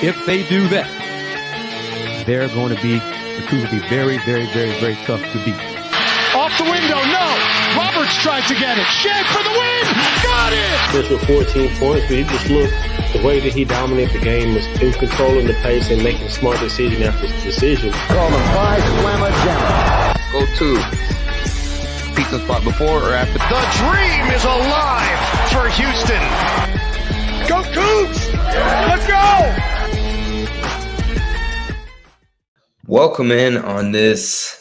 If they do that, the Cougars will be very, very, very, very tough to beat. Off the window, no. Roberts tries to get it. Shea for the win. Got it. Just with 14 points, but you just look, the way that he dominated the game was in controlling the pace and making smart decision after decision. Call him by Slamma Jam. Go to pizza spot before or after. The dream is alive for Houston. Go Cougs! Let's go! Welcome in on this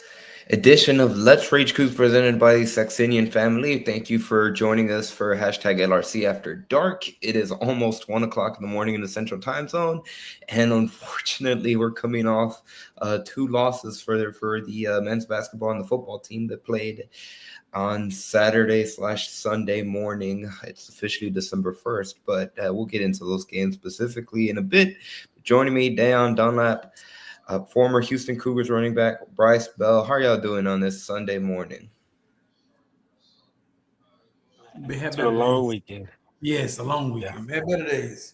edition of Let's Rage Coogs presented by the Saxenian Family. Thank you for joining us for hashtag LRC After Dark. It is almost 1 o'clock in the morning in the Central Time Zone, and unfortunately, we're coming off 2 losses for the men's basketball and the football team that played on Saturday/Sunday morning. It's officially December 1st, but we'll get into those games specifically in a bit. Joining me, Dunlap, former Houston Cougars running back Bryce Beall. How are y'all doing on this Sunday morning? It's a long weekend. Yes, a long weekend. We have better days.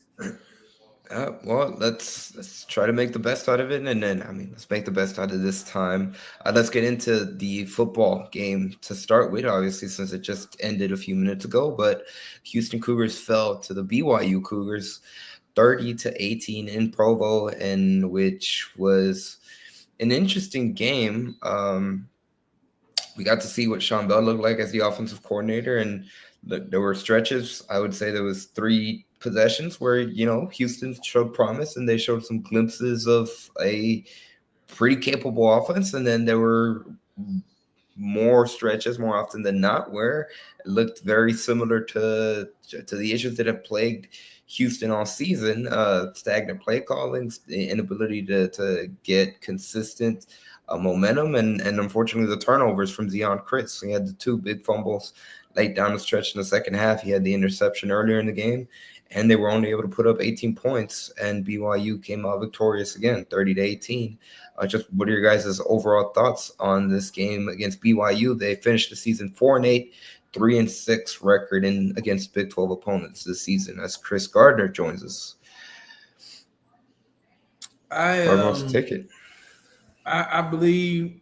Well, let's try to make the best out of it, and then let's make the best out of this time. Let's get into the football game to start with, obviously, since it just ended a few minutes ago. But Houston Cougars fell to the BYU Cougars 30-18 in Provo, and which was an interesting game. We got to see what Sean Bell looked like as the offensive coordinator, and there were stretches. I would say there was 3 possessions where, Houston showed promise and they showed some glimpses of a pretty capable offense. And then there were more stretches, more often than not, where it looked very similar to the issues that have plagued Houston all season, stagnant play calling, the inability to get consistent momentum, and unfortunately the turnovers from Kris. He had the 2 big fumbles late down the stretch in the second half. He had the interception earlier in the game, and they were only able to put up 18 points, and BYU came out victorious again, 30-18. Just what are your guys' overall thoughts on this game against BYU? They finished the season 4-8, 3-6 record against Big 12 opponents this season, as Kris Gardner joins us. Wants to take it. I believe,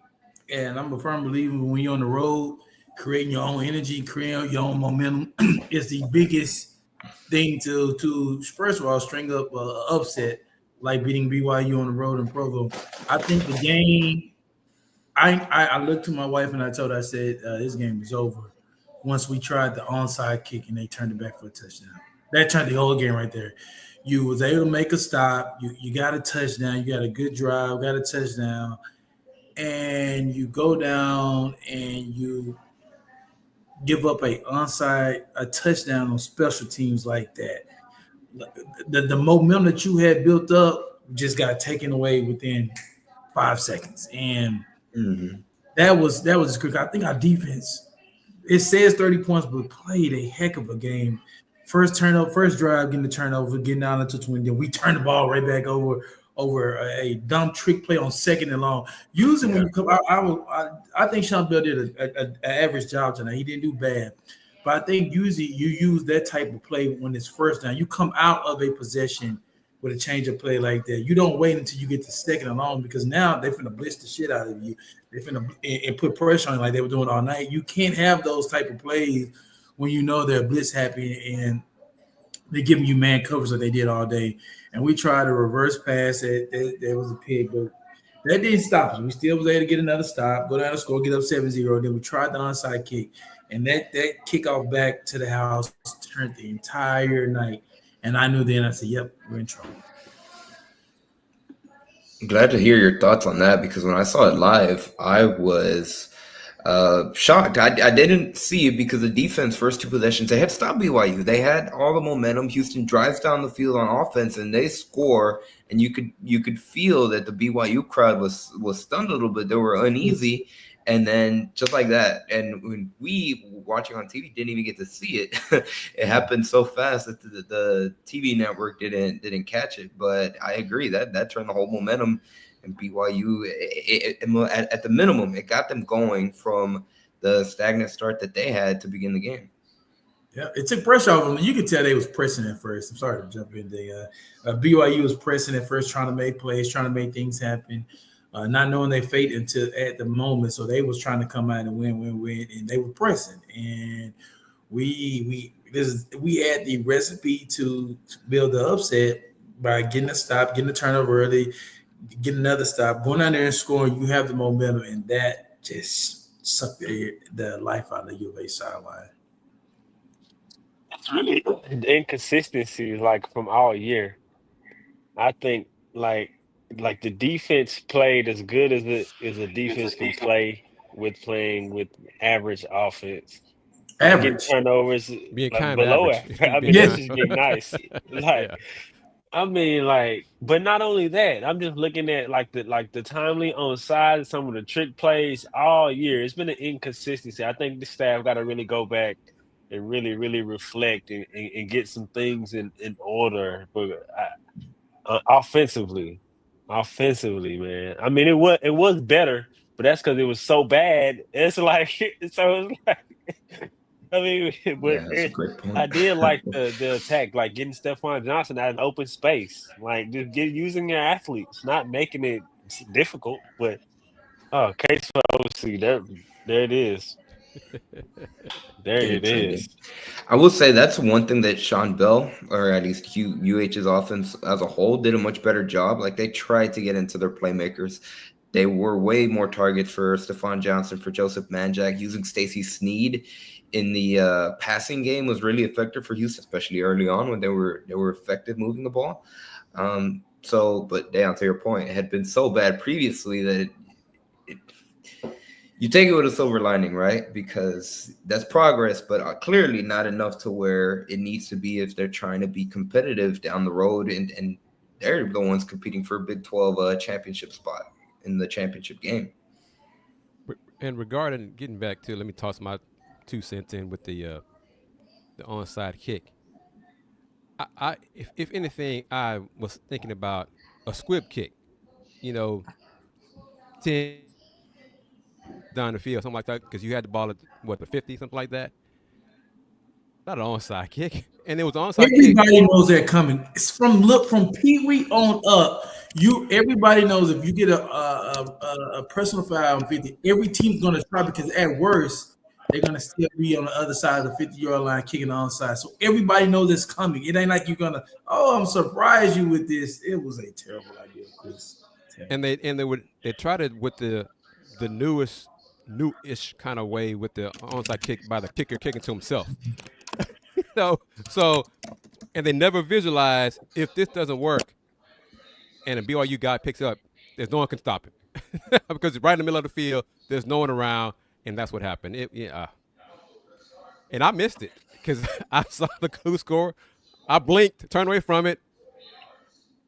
and I'm a firm believer, when you're on the road, creating your own energy, creating your own momentum is the biggest thing to first of all string up an upset like beating BYU on the road in Provo. I think the game. I looked to my wife and I told her, I said, this game is over. Once we tried the onside kick and they turned it back for a touchdown. That turned the whole game right there. You was able to make a stop. You got a touchdown. You got a good drive, got a touchdown. And you go down and you give up a touchdown on special teams like that. The momentum that you had built up just got taken away within 5 seconds. And that was quick. I think our defense, it says 30 points, but played a heck of a game. First drive, getting the turnover, getting down into 20. Then we turned the ball right back over a dumb trick play on 2nd and long. Usually when you come out, I think Sean Bell did an average job tonight. He didn't do bad. But I think usually you use that type of play when it's first down. You come out of a possession with a change of play like that. You don't wait until you get to 2nd and long, because now they're finna blitz the shit out of you. They're finna and put pressure on you like they were doing all night. You can't have those type of plays when you know they're blitz happy and they're giving you man covers like they did all day. And we tried a reverse pass. That was a pig, but that didn't stop us. We still was able to get another stop, go down the score, get up 7-0. Then we tried the onside kick. And that kickoff back to the house turned the entire night. And I knew then, I said, yep, we're in trouble. I'm glad to hear your thoughts on that, because when I saw it live, I was shocked. I didn't see it because the defense, first 2 possessions, they had stopped BYU. They had all the momentum. Houston drives down the field on offense, and they score. And you could feel that the BYU crowd was stunned a little bit. They were uneasy. And then just like that, and when we watching on TV didn't even get to see it, it happened so fast that the TV network didn't catch it. But I agree that turned the whole momentum. And BYU, at the minimum, it got them going from the stagnant start that they had to begin the game. Yeah, it took pressure off them. You could tell they was pressing at first. I'm sorry to jump in there. BYU was pressing at first, trying to make plays, trying to make things happen, not knowing their fate until at the moment. So they was trying to come out and win, and they were pressing. And we had the recipe to build the upset by getting a stop, getting a turnover early, getting another stop, going down there and scoring. You have the momentum, and that just sucked the life out of the UH sideline. It's really the inconsistency, like from all year. I think like the defense played as good as a defense can play with playing with average offense. Like getting Average. turnovers Being like kind of below average. average. I mean, Being that's kind- just being nice. Like Yeah. I mean, like, but not only that, I'm just looking at the timely onside, some of the trick plays all year. It's been an inconsistency. I think the staff got to really go back and really, really reflect and get some things in order. But offensively, man. I mean, it was better, but that's because it was so bad. It's like so. It's like I mean, but Yeah, that's a great point. I did like the attack, like getting Stephon Johnson out in open space, like just using your athletes, not making it difficult. But case for OC, there it is. There Get it it trending. is. I will say that's one thing that Sean Bell, or at least UH's offense as a whole, did a much better job. Like they tried to get into their playmakers. They were way more targets for Stephon Johnson, for Joseph Manjack. Using Stacey Sneed in the passing game was really effective for Houston, especially early on when they were effective moving the ball. But down to your point, it had been so bad previously that you take it with a silver lining, right? Because that's progress, but clearly not enough to where it needs to be if they're trying to be competitive down the road. And they're the ones competing for a Big 12 championship spot in the championship game. And regarding getting back to, let me toss my 2 cents in with the onside kick. If anything, I was thinking about a squib kick, 10 down the field, something like that, because you had the ball at the 50, something like that. Not an onside kick, and it was an onside kick. Everybody knows they're coming. It's from Pee Wee on up. Everybody knows if you get a personal foul on 50, every team's going to try, because at worst they're going to still be on the other side of the 50-yard line kicking the onside. So everybody knows it's coming. It ain't like you're gonna. Oh, I'm surprised you with this. It was a terrible idea, Chris. And they tried it with the newish kind of way with the onside kick by the kicker kicking to himself. And they never visualize, if this doesn't work and a BYU guy picks up, there's no one can stop him. Because it's right in the middle of the field, there's no one around, and that's what happened. And I missed it because I saw the clue score. I blinked, turned away from it,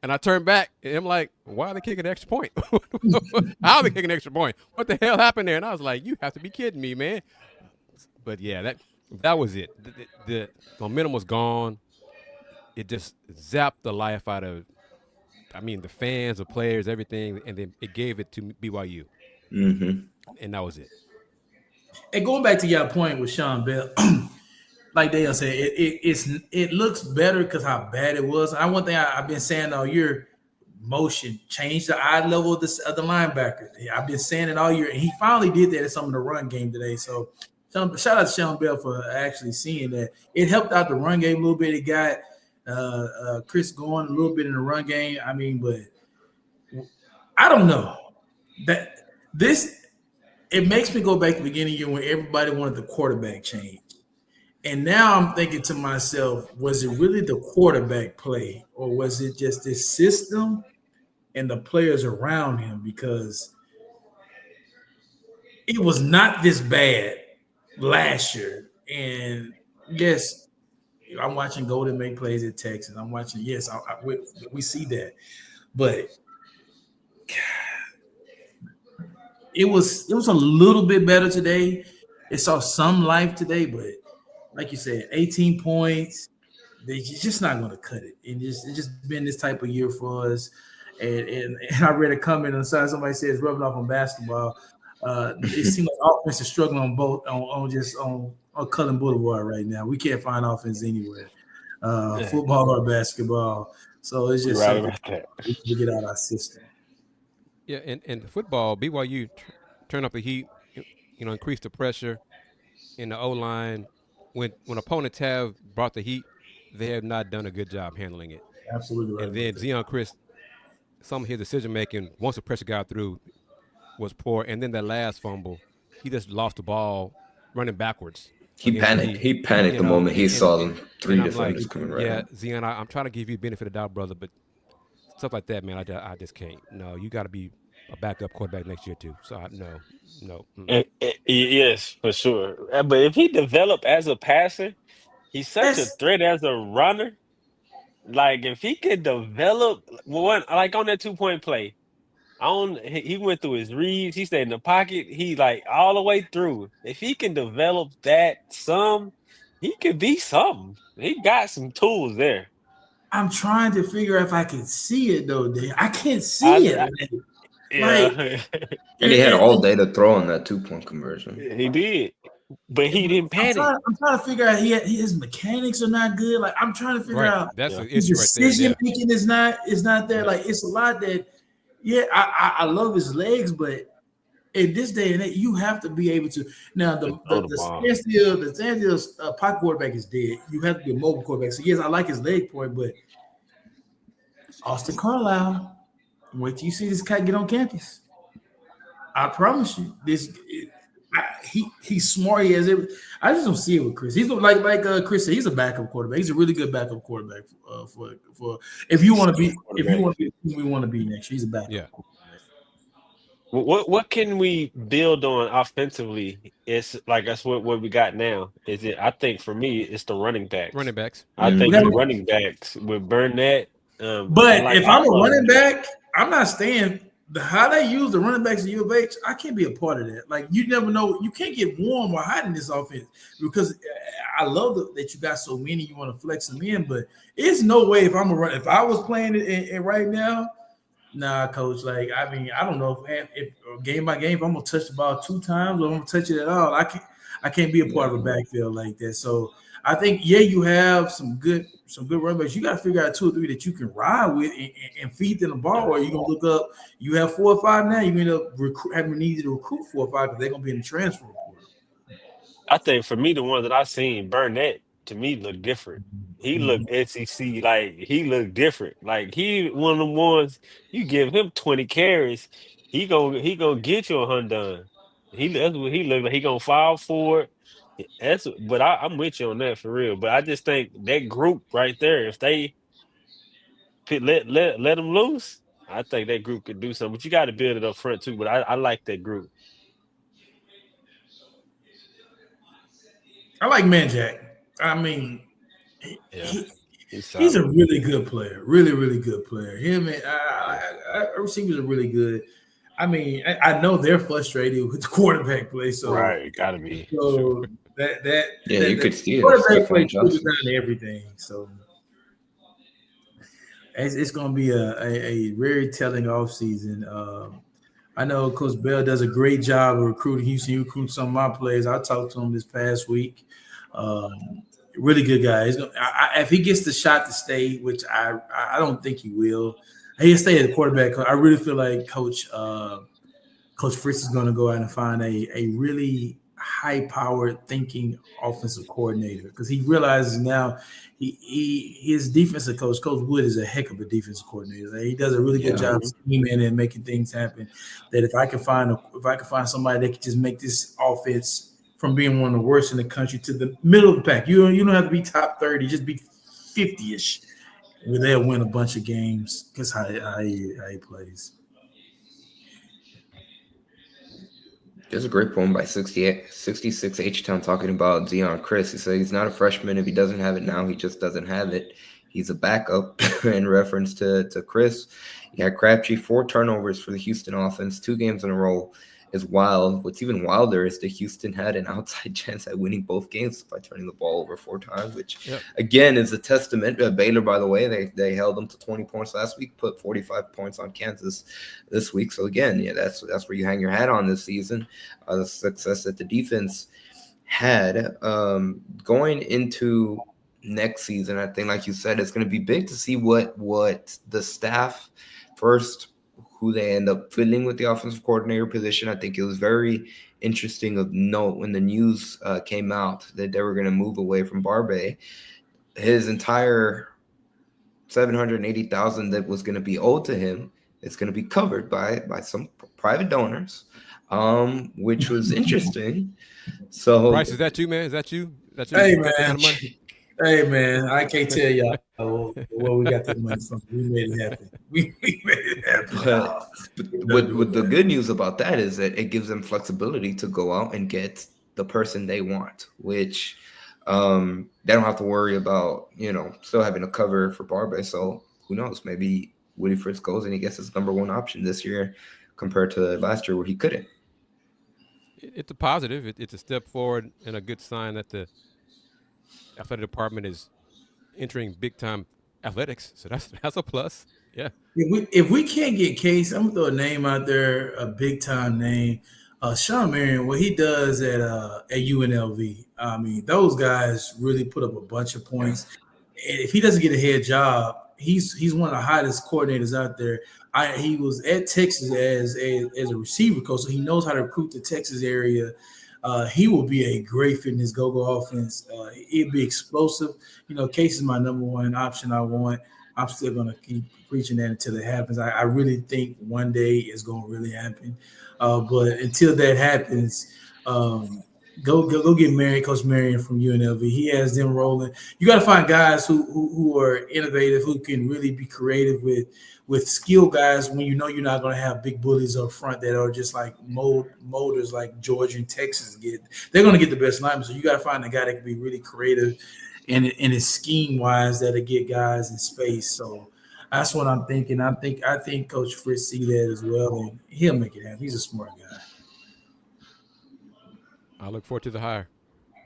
and I turned back, and I'm like, why are they kicking an extra point? How are they kicking an extra point? What the hell happened there? And I was like, you have to be kidding me, man. But yeah, that was it. The momentum was gone. It just zapped the life out of, the fans, the players, everything, and then it gave it to BYU. Mm-hmm. And that was it. And going back to your point with Sean Bell, like Dale said, it looks better because how bad it was. And one thing I've been saying all year, motion, change the eye level of the linebacker. I've been saying it all year, and he finally did that in some of the run game today. So shout out to Sean Bell for actually seeing that. It helped out the run game a little bit. It got Kris going a little bit in the run game. But I don't know that it makes me go back to the beginning of the year when everybody wanted the quarterback change. And now I'm thinking to myself, was it really the quarterback play, or was it just this system and the players around him? Because it was not this bad last year. And yes, I'm watching Golden make plays at Texas. I'm watching, yes, we see that. But it was a little bit better today. It saw some life today, but like you said, 18 points, they're just not going to cut it. And it's just been this type of year for us. And I read a comment on the side. Somebody said it's rubbing off on basketball. It seems like offense is struggling on both on Cullen Boulevard right now. We can't find offense anywhere, football or basketball. So it's You're just right something about that. we need to get out of our system. Yeah, and the football, BYU turn up the heat, increase the pressure in the O line. When opponents have brought the heat, they have not done a good job handling it. Absolutely right And about then that. Zion Chris, some of his decision making once the pressure got through was poor. And then that last fumble, he just lost the ball running backwards He against the panicked. heat. He panicked the moment he saw them three And I'm like, defenders coming right yeah, at him. Zion, I'm trying to give you the benefit of the doubt, brother, but stuff like that, man, I just can't. No, you got to be a backup quarterback next year too. So no. Yes, for sure. But if he developed as a passer, he's such a That's threat as a runner. Like if he could develop one, like on that 2-point play, he went through his reads. He stayed in the pocket. He like all the way through. If he can develop that he could be something. He got some tools there. I'm trying to figure out if I can see it though. Dan. I can't see it. I, Like, yeah, And he had all day to throw on that 2-point conversion. he did, but he didn't panic. I'm trying to figure out his mechanics are not good. Like I'm trying to figure Right. out That's the his issue right there. decision Yeah. making is not there. Yeah. Like it's a lot that I love his legs, but in this day and age, you have to be able to now the standstill pocket quarterback is dead. You have to be a mobile quarterback. So yes, I like his leg point, but Austin Carlisle, wait till you see this cat get on campus. I promise you, he's smart. He has it. I just don't see it with Kris. He's like Kris said, he's a backup quarterback. He's a really good backup quarterback for if you want to be we want to be next year. He's a backup. Yeah. What can we build on offensively? It's like that's what we got now. Is it? I think for me, it's the running backs. Running backs. I Yeah. think the running backs with Burnett. But if I'm a running back, I'm not staying. How they use the running backs at U of H, I can't be a part of that. Like you never know, you can't get warm or hot in this offense because I love that you got so many. You want to flex them in, but it's no way if I'm a run. If I was playing it right now, nah, coach. Like I mean, I don't know if game by game, if I'm gonna touch the ball 2 times or I'm gonna touch it at all. I can't be a part of a backfield like that. So I think you have some good running backs. You got to figure out 2 or 3 that you can ride with and feed them the ball. Or you gonna look up. You have 4 or 5 now. You end up having needed to recruit 4 or 5 because they're gonna be in the transfer portal. I think for me, the one that I seen, Burnett, to me looked different. He looked SEC, like he looked different. Like he one of the ones you give him 20 carries, he gonna get you a hundred. That's what he looked like. He gonna file for it. But I'm with you on that for real. But I just think that group right there, if they let them loose, I think that group could do something. But you got to build it up front too. But I like that group. I like Manjack. I mean, he's a really good player. Really, really good player. Him and our receivers are really good. I mean, I know they're frustrated with the quarterback play. So right, gotta be. So you could see it. Quarterback play trickles down to everything. So it's going to be a very telling offseason. I know Coach Bell does a great job of recruiting Houston. He recruits some of my players. I talked to him this past week. Really good guy. If he gets the shot to stay, which I don't think he will, he'll stay at the quarterback. I really feel like Coach Fritz is going to go out and find a really high-powered thinking offensive coordinator because he realizes now his defensive Coach Wood is a heck of a defensive coordinator. He does a really good job scheming and making things happen. That if I can find somebody that can just make this offense from being one of the worst in the country to the middle of the pack, you don't have to be top 30, just be 50-ish. Where they'll win a bunch of games because how he plays. There's a great poem by 66 H-Town talking about Zion Chris. He said he's not a freshman. If he doesn't have it now, he just doesn't have it. He's a backup in reference to Chris. He had Crabtree 4 turnovers for the Houston offense, 2 games in a row is wild. What's even wilder is that Houston had an outside chance at winning both games by turning the ball over 4 times, which again is a testament. Baylor, by the way, they held them to 20 points last week, put 45 points on Kansas this week. So again, that's where you hang your hat on this season, the success at the defense. had. Going into next season, I think, like you said, it's going to be big to see what the staff first, who they end up filling with the offensive coordinator position. I think it was very interesting of note when the news came out that they were going to move away from Barbe. His entire $780,000 that was going to be owed to him is going to be covered by some private donors, which was interesting. So, Bryce, is that you, man? Is that you? That's you? Hey, You got that man. kind of money? Hey, man, I can't tell y'all where we got that money from. We made it happen. We made it happen. but what the good news about that is that it gives them flexibility to go out and get the person they want, which they don't have to worry about, still having a cover for Barbe. So who knows? Maybe Woody Fritz goes and he gets his number one option this year compared to last year where he couldn't. It's a positive. It's a step forward and a good sign that the athletic department is entering big time athletics. So that's a plus. Yeah. If we can't get Case, I'm gonna throw a name out there, a big time name. Sean Marion, what he does at UNLV. I mean, those guys really put up a bunch of points. And if he doesn't get a head job, he's one of the hottest coordinators out there. He was at Texas as a receiver coach, so he knows how to recruit the Texas area. He will be a great fit in his go-go offense. It'll be explosive. Case is my number one option I want. I'm still going to keep preaching that until it happens. I really think one day it's going to really happen. But until that happens, go get Coach Marion from UNLV. He has them rolling. You got to find guys who are innovative, who can really be creative with skill guys when you're not going to have big bullies up front that are just like molders like Georgia and Texas get. They're going to get the best linemen. So you got to find a guy that can be really creative in his scheme wise that'll get guys in space. So that's what I'm thinking. I think Coach Fritz see that as well, and he'll make it happen. He's a smart guy. I look forward to the hire.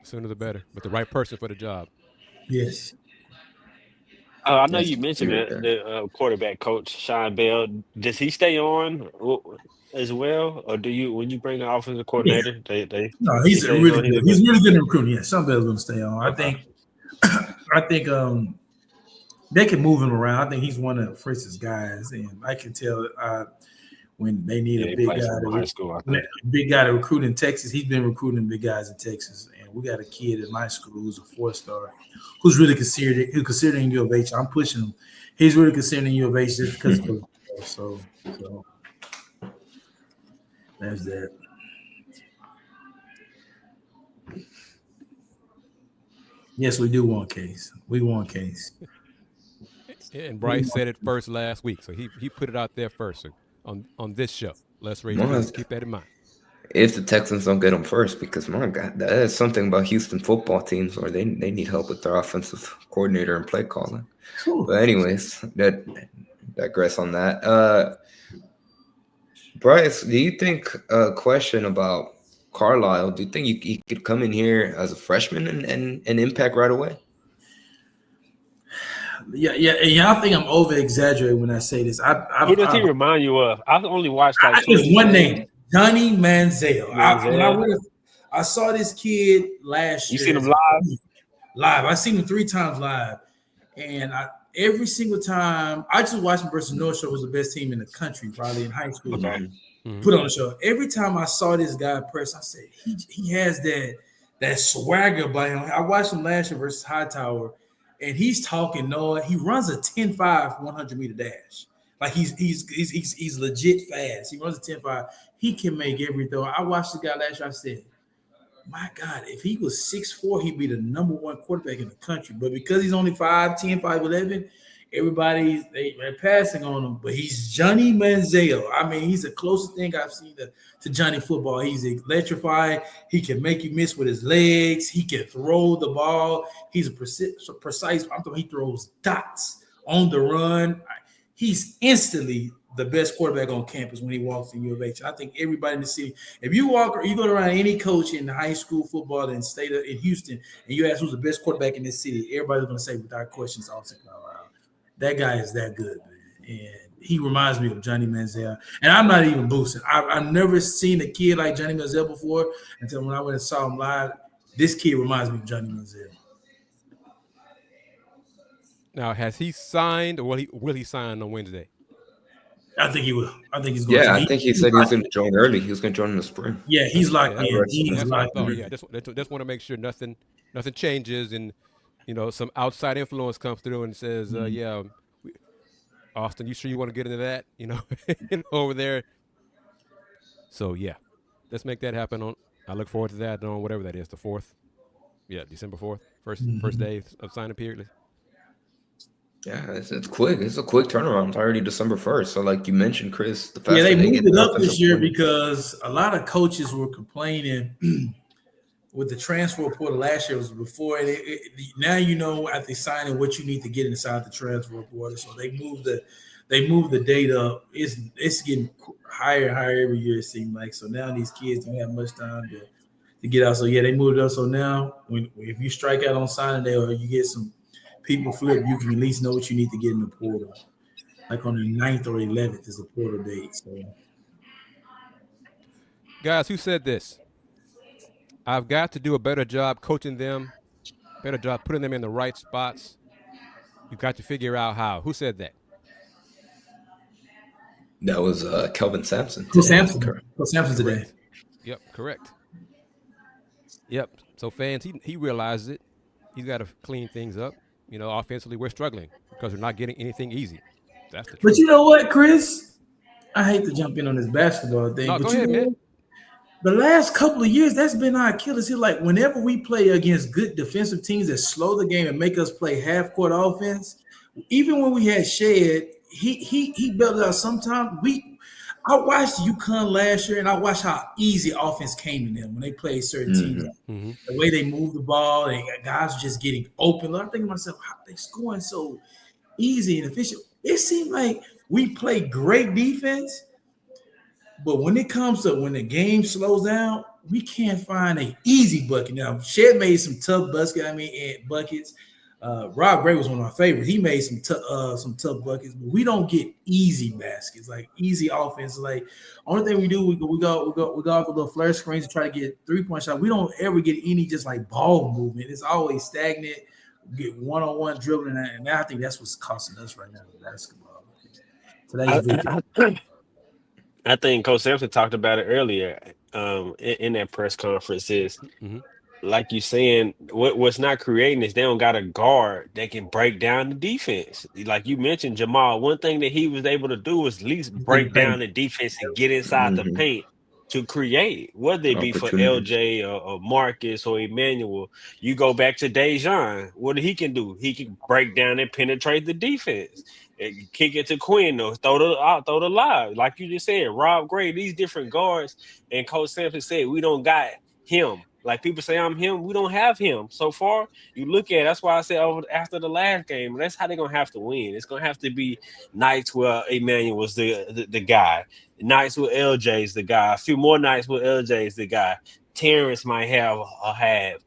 The sooner the better, but the right person for the job. Yes. I know you mentioned the quarterback coach, Sean Bell. Does he stay on as well, or do you, when you bring the offensive coordinator, they? No, he's really good. He's really good in recruiting. Yeah, Sean Bell's going to stay on. I think they can move him around. I think he's one of Fritz's guys, and I can tell when they need a big guy to recruit in Texas. He's been recruiting big guys in Texas, and we got a kid at my school who's a 4-star, who's really considering U of H. I'm pushing him. He's really considering U of H just because of the so that's that. Yes, we do want Case. We want Case. And Bryce said it first last week, so he put it out there first on this show. Let's Rage Coogs. Keep that in mind. If the Texans don't get him first, because my God, that is something about Houston football teams where they need help with their offensive coordinator and play calling. Cool. But anyways, that digress on that. Bryce, do you think a question about Carlisle? Do you think he could come in here as a freshman and impact right away? Yeah. Y'all think I'm over exaggerating when I say this. Who does he remind you of? I've only watched just one name, Johnny Manziel. I saw this kid last year. You seen him live? Live. I seen him 3 times live, and every single time I just watched him versus North Shore, was the best team in the country, probably in high school. Okay. Put on the show. Every time I saw this guy press, I said he has that swagger about him. I watched him last year versus Hightower. And he's talking Noah. He runs a 10.5 100-meter dash. Like he's legit fast. He runs a 10.5. He can make every throw. I watched the guy last year. I said, my God, if he was 6'4", he'd be the number one quarterback in the country. But because he's only 5'10", 5'11", everybody's they're passing on him. But he's Johnny Manziel. I mean, he's the closest thing I've seen to Johnny football. He's electrified. He can make you miss with his legs. He can throw the ball. He's a precise. I'm talking. He throws dots on the run. He's instantly the best quarterback on campus when he walks in U of H. I think everybody in the city, if you go around any coach in high school football in Houston, and you ask who's the best quarterback in this city, everybody's going to say without questions, Austin Carlisle. That guy is that good, man. And he reminds me of Johnny Manziel. And I'm not even boosting. I've never seen a kid like Johnny Manziel before until when I went and saw him live. This kid reminds me of Johnny Manziel. Now, has he signed, or will he sign on Wednesday? I think he will. I think he's going Yeah, to. I think he said he was going to join early. He was going to join in the spring. Yeah, he's locked Yeah, in. He's that's what I locked thought. in. Yeah, just want to make sure nothing changes, and some outside influence comes through and says, "Yeah, Austin, you sure you want to get into that? Over there." So yeah, let's make that happen. I look forward to that on whatever that is, the 4th. Yeah, December 4th, first day of signing period. Yeah, it's quick. It's a quick turnaround. It's already December 1st. So, like you mentioned, Chris, the faster Yeah, they they moved get it their up this offensive year plan. because a lot of coaches were complaining with the transfer portal last year. Was before now after signing what you need to get inside the transfer portal. So they moved the date up. It's getting higher and higher every year. It seems like so now these kids don't have much time to get out. So yeah, they moved it up. So now if you strike out on signing day or you get some people flip, you can at least know what you need to get in the portal. Like on the 9th or 11th is the portal date. So, Guys, who said this? I've got to do a better job coaching them, better job putting them in the right spots. You've got to figure out how. Who said that? That was Kelvin Sampson. Coach Sampson today. Correct. Yep, correct. Yep. So fans, he realizes it. He's got to clean things up. Offensively, we're struggling because we're not getting anything easy. That's the truth. But you know what, Chris? I hate to jump in on this basketball thing. No, but go ahead, man. The last couple of years, that's been our Achilles heel. Like whenever we play against good defensive teams that slow the game and make us play half-court offense, even when we had Shed, he built it out. Sometimes I watched UConn last year, and I watched how easy offense came to them when they played certain teams. Mm-hmm. The way they moved the ball, and guys were just getting open. I'm thinking to myself, how they scoring so easy and efficient? It seemed like we play great defense, but when it comes to when the game slows down, we can't find an easy bucket. Now, Shed made some tough buckets. Rob Gray was one of my favorites. He made some tough buckets, but we don't get easy baskets, like easy offense. Like only thing we do, we go off a little flare screens to try to get 3-point shot. We don't ever get any just like ball movement. It's always stagnant. We get one-on-one dribbling, and I think that's what's costing us right now in basketball. I think Coach Sampson talked about it earlier in that press conference. Is like you saying, what's not creating is they don't got a guard that can break down the defense. Like you mentioned, Jamal, one thing that he was able to do was at least break down the defense and get inside the paint to create, whether it be for LJ or Marcus or Emmanuel. You go back to Dejan, what he can do? He can break down and penetrate the defense. Kick it to Quinn, or throw the live. Like you just said, Rob Gray, these different guards, and Coach Sampson said, we don't got him. Like people say, I'm him. We don't have him so far. You look at it, that's why I said after the last game, that's how they're gonna have to win. It's gonna have to be nights where Emmanuel was the guy, nights where LJ's the guy, a few more nights where LJ's the guy. Terrence might have a half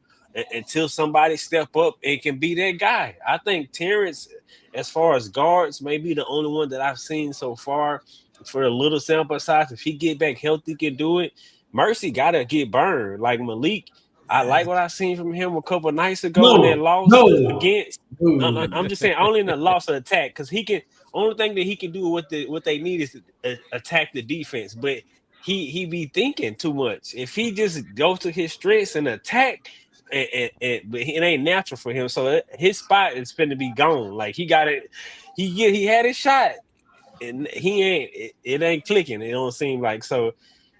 until somebody step up and can be that guy. I think Terrence, as far as guards, may be the only one that I've seen so far for a little sample size. If he get back healthy, can do it. Mercy got to get burned. Like Malik, I like what I seen from him a couple of nights ago in that loss against. I'm just saying, only in the loss of attack, because he can. Only thing that he can do what they need is to attack the defense, but he be thinking too much. If he just goes to his strengths and attack, but it ain't natural for him. So his spot is going to be gone. Like he got it. He had his shot, and it ain't clicking. It don't seem like so.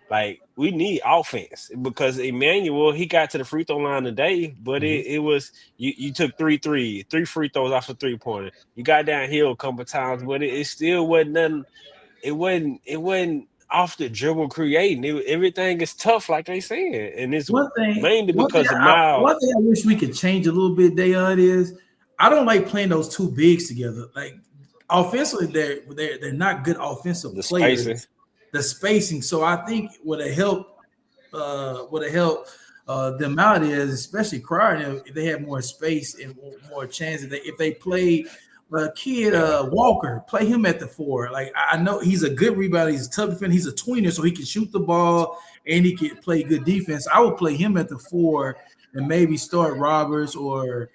Like we need offense because Emmanuel, he got to the free throw line today, but it was you took three free throws off a 3-pointer. You got downhill a couple of times, but it still wasn't nothing. It wasn't off the dribble creating. Everything is tough, like they said, and it's mainly because of Miles. One thing I wish we could change a little bit, Dayon, is I don't like playing those two bigs together. Like offensively, they're not good offensive players. Spacing. The spacing. So I think what help them out is, especially Cryer, if they have more space and more chances. If they play kid Walker, play him at the 4. Like I know he's a good rebounder, he's a tough defender, he's a tweener, so he can shoot the ball and he can play good defense. I would play him at the 4 and maybe start Roberts or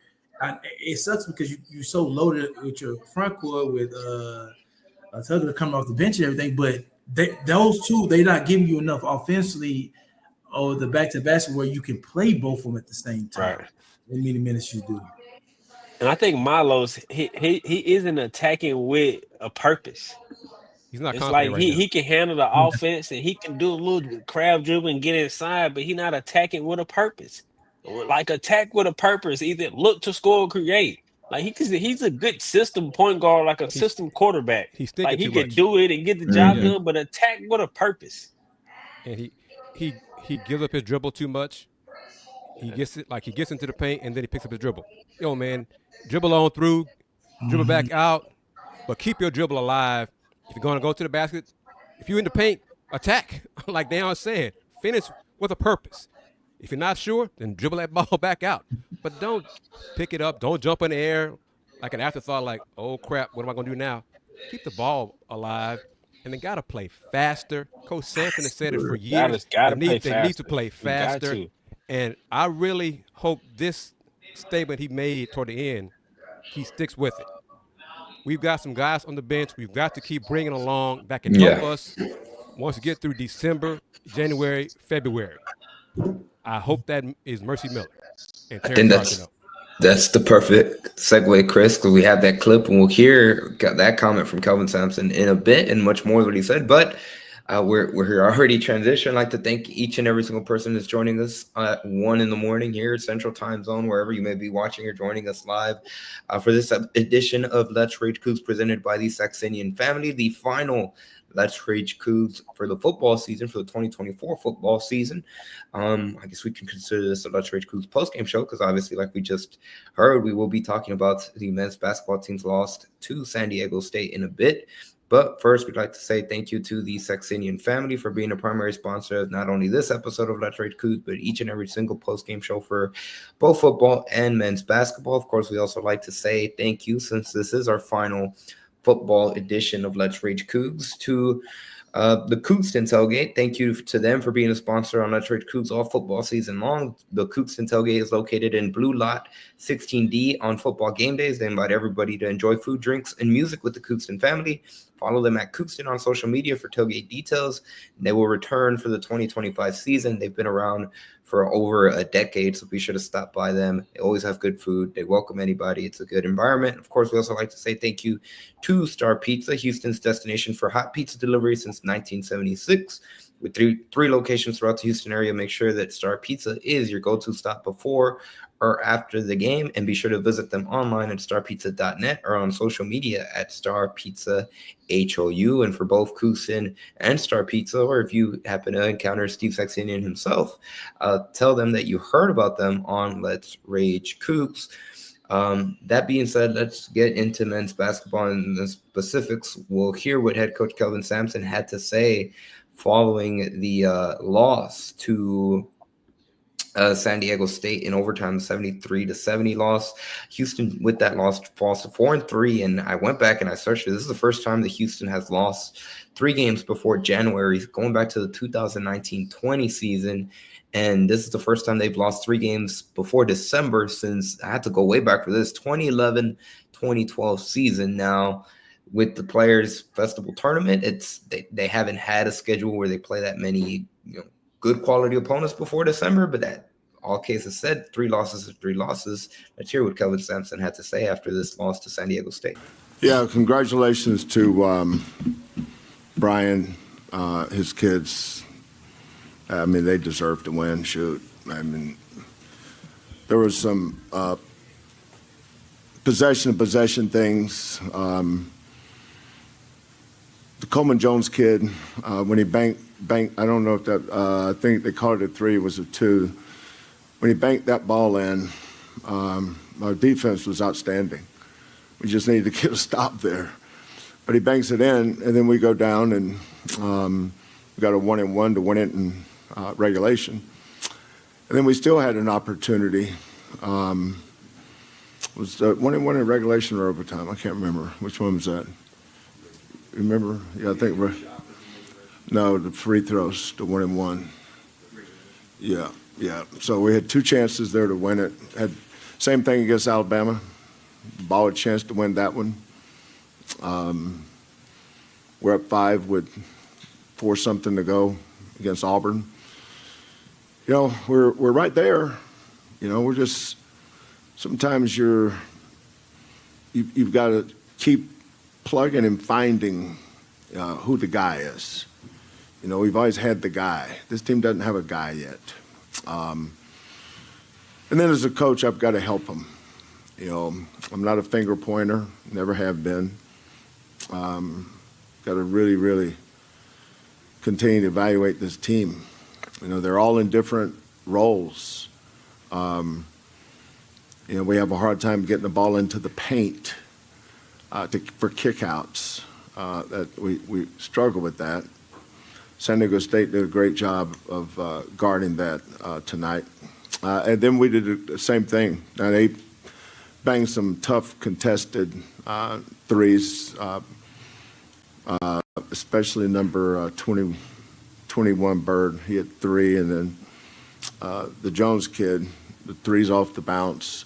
it sucks because you're so loaded with your front court with Tucker coming off the bench and everything, but those two, they're not giving you enough offensively or the back-to-back where you can play both of them at the same time. Right. How many minutes you do. And I think Milo's he isn't attacking with a purpose. He's not It's confident like right now. he can handle the offense and he can do a little crab dribble and get inside, but he's not attacking with a purpose. Like attack with a purpose, either look to score or create. Like he's a good system point guard, like a system quarterback. He's thinking Like he too can much. do it and get the job Mhm. done, but attack with a purpose. And he gives up his dribble too much. He gets into the paint and then he picks up his dribble. Yo, man, dribble on through, dribble back out, but keep your dribble alive. If you're gonna go to the basket, if you're in the paint, attack. Like Deion said, finish with a purpose. If you're not sure, then dribble that ball back out. But don't pick it up. Don't jump in the air like an afterthought. Like, oh crap, what am I gonna do now? Keep the ball alive. And they got to play faster. Coach Sampson has said it for years. Gotta They need to play You got faster. to. And I really hope this statement he made toward the end, he sticks with it. We've got some guys on the bench we've got to keep bringing along that can help us once we get through December, January, February. I hope that is Mercy Miller and I Terry think Charbonneau. that's the perfect segue, Chris, because we have that clip and we'll hear that comment from Kelvin Sampson in a bit and much more what he said. But we're here already transitioned. I'd like to thank each and every single person that's joining us at 1 a.m. here, Central Time Zone, wherever you may be watching or joining us live for this edition of Let's Rage Coogs presented by the Saxenian Family, the final Let's Rage Coogs for the football season, for the 2024 football season. I guess we can consider this a Let's Rage Coogs postgame show because obviously, like we just heard, we will be talking about the men's basketball team's loss to San Diego State in a bit. But first, we'd like to say thank you to the Saxenian Family for being a primary sponsor of not only this episode of Let's Rage Coogs, but each and every single postgame show for both football and men's basketball. Of course, we also like to say thank you, since this is our final football edition of Let's Rage Coogs, to the Houston Tailgate. Thank you to them for being a sponsor on Let's Rage Coogs all football season long. The Houston Tailgate is located in Blue Lot 16D on football game days. They invite everybody to enjoy food, drinks, and music with the Houston family. Follow them at Houston on social media for tailgate details. They will return for the 2025 season. They've been around for over a decade, so be sure to stop by them. They always have good food. They welcome anybody. It's a good environment. Of course, we also like to say thank you to Star Pizza, Houston's destination for hot pizza delivery since 1976. With three locations throughout the Houston area, make sure that Star Pizza is your go-to stop before or after the game, and be sure to visit them online at starpizza.net or on social media at Star Pizza HOU. And for both Houston and Star Pizza, or if you happen to encounter Steve Saxenian himself, tell them that you heard about them on Let's Rage Coogs. That being said, let's get into men's basketball and the specifics. We'll hear what head coach Kelvin Sampson had to say following the loss to San Diego State in overtime, 73-70 loss. Houston, with that loss, falls to 4-3. And I went back and I searched it. This is the first time that Houston has lost 3 games before January, going back to the 2019-20 season. And this is the first time they've lost 3 games before December since, I had to go way back for this, 2011-2012 season. Now, with the Players Festival tournament, they haven't had a schedule where they play that many good quality opponents before December, but that all cases said, 3 losses is 3 losses. Let's hear what Kelvin Sampson had to say after this loss to San Diego State. Yeah, congratulations to Brian, his kids. I mean, they deserve to win. Shoot. I mean, there was some possession things. The Coleman Jones kid, when he banked, I don't know if that, I think they called it a 3, it was a 2. When he banked that ball in, our defense was outstanding. We just needed to get a stop there. But he banks it in, and then we go down, and we got a 1-and-1 to win it in regulation. And then we still had an opportunity. Was the 1-and-1 in regulation or overtime? I can't remember. Which one was that? Remember? Yeah, I think no, the free throws, the 1-and-1. Yeah. Yeah, so we had 2 chances there to win it. Had same thing against Alabama. Ball a chance to win that one. We're up 5 with 4 something to go against Auburn. You know, we're right there. You know, we're just sometimes you've got to keep plugging and finding who the guy is. You know, we've always had the guy. This team doesn't have a guy yet. And then as a coach, I've got to help him. You know, I'm not a finger pointer, never have been. Got to really, really continue to evaluate this team. You know, they're all in different roles. You know, we have a hard time getting the ball into the paint for kickouts. That we struggle with that. San Diego State did a great job of guarding that tonight. And then we did the same thing. Now they banged some tough contested threes, especially number 21 Bird. He hit 3, and then the Jones kid, the 3's off the bounce.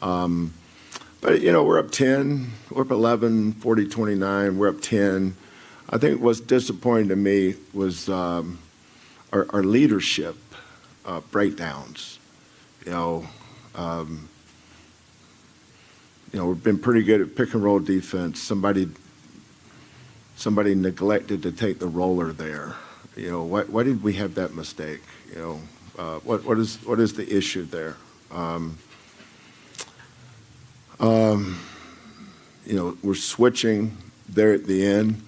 But, you know, we're up 10, we're up 11, 40-29, we're up 10. I think what's disappointing to me was our leadership breakdowns. You know, we've been pretty good at pick and roll defense. Somebody neglected to take the roller there. You know, why did we have that mistake? You know, what is the issue there? You know, we're switching there at the end.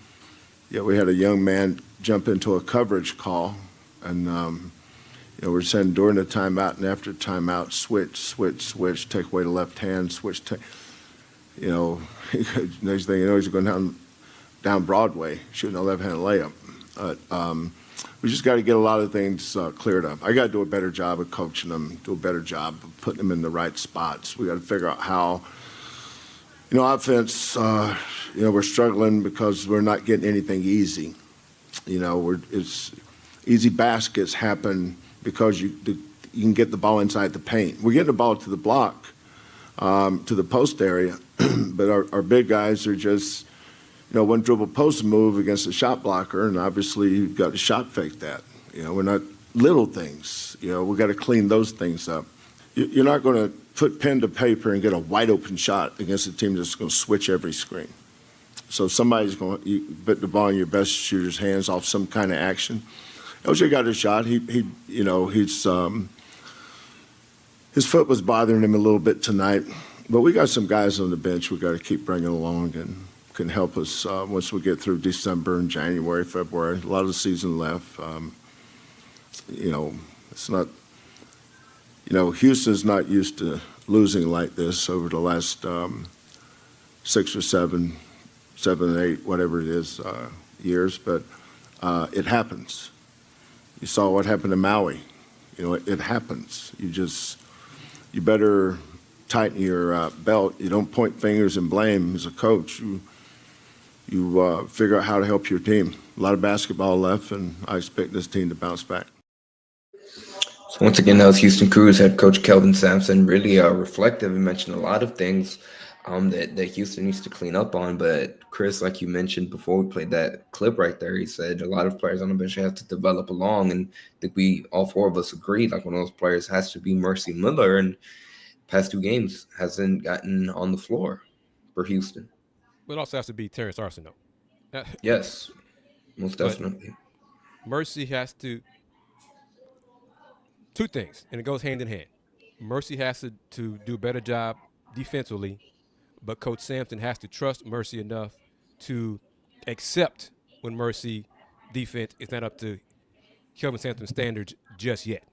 Yeah, we had a young man jump into a coverage call, and you know, we're saying during the timeout and after timeout, switch, take away the left hand, switch. You know, next thing you know, he's going down Broadway, shooting a left-handed layup. We just got to get a lot of things cleared up. I got to do a better job of coaching them, do a better job of putting them in the right spots. We got to figure out how. You know, offense, you know, we're struggling because we're not getting anything easy. You know, it's easy baskets happen because you can get the ball inside the paint. We're getting the ball to the block, to the post area, but our big guys are just, you know, one dribble post move against a shot blocker, and obviously you've got to shot fake that. You know, we're not little things. You know, we got to clean those things up. You're not going to put pen to paper and get a wide open shot against a team that's going to switch every screen. So somebody's going to put the ball in your best shooter's hands off some kind of action. OJ got a shot. He you know, his foot was bothering him a little bit tonight, but we got some guys on the bench we got to keep bringing along and can help us once we get through December and January, February. A lot of the season left. You know, it's not. You know, Houston's not used to losing like this over the last 6 or 7 or 8, whatever it is, years, but it happens. You saw what happened to Maui. You know, it happens. You better tighten your belt. You don't point fingers and blame as a coach. You figure out how to help your team. A lot of basketball left, and I expect this team to bounce back. So once again, that was Houston Cougars head coach Kelvin Sampson, really reflective and mentioned a lot of things that Houston needs to clean up on. But Kris, like you mentioned before we played that clip right there, he said a lot of players on the bench have to develop along. And I think all 4 of us agreed, like one of those players has to be Mercy Miller, and past 2 games hasn't gotten on the floor for Houston. But it also has to be Terrence Arceneaux. Yes, most definitely. Mercy has to. 2 things, and it goes hand in hand. Mercy has to do a better job defensively, but Coach Sampson has to trust Mercy enough to accept when Mercy defense is not up to Kelvin Sampson's standards just yet.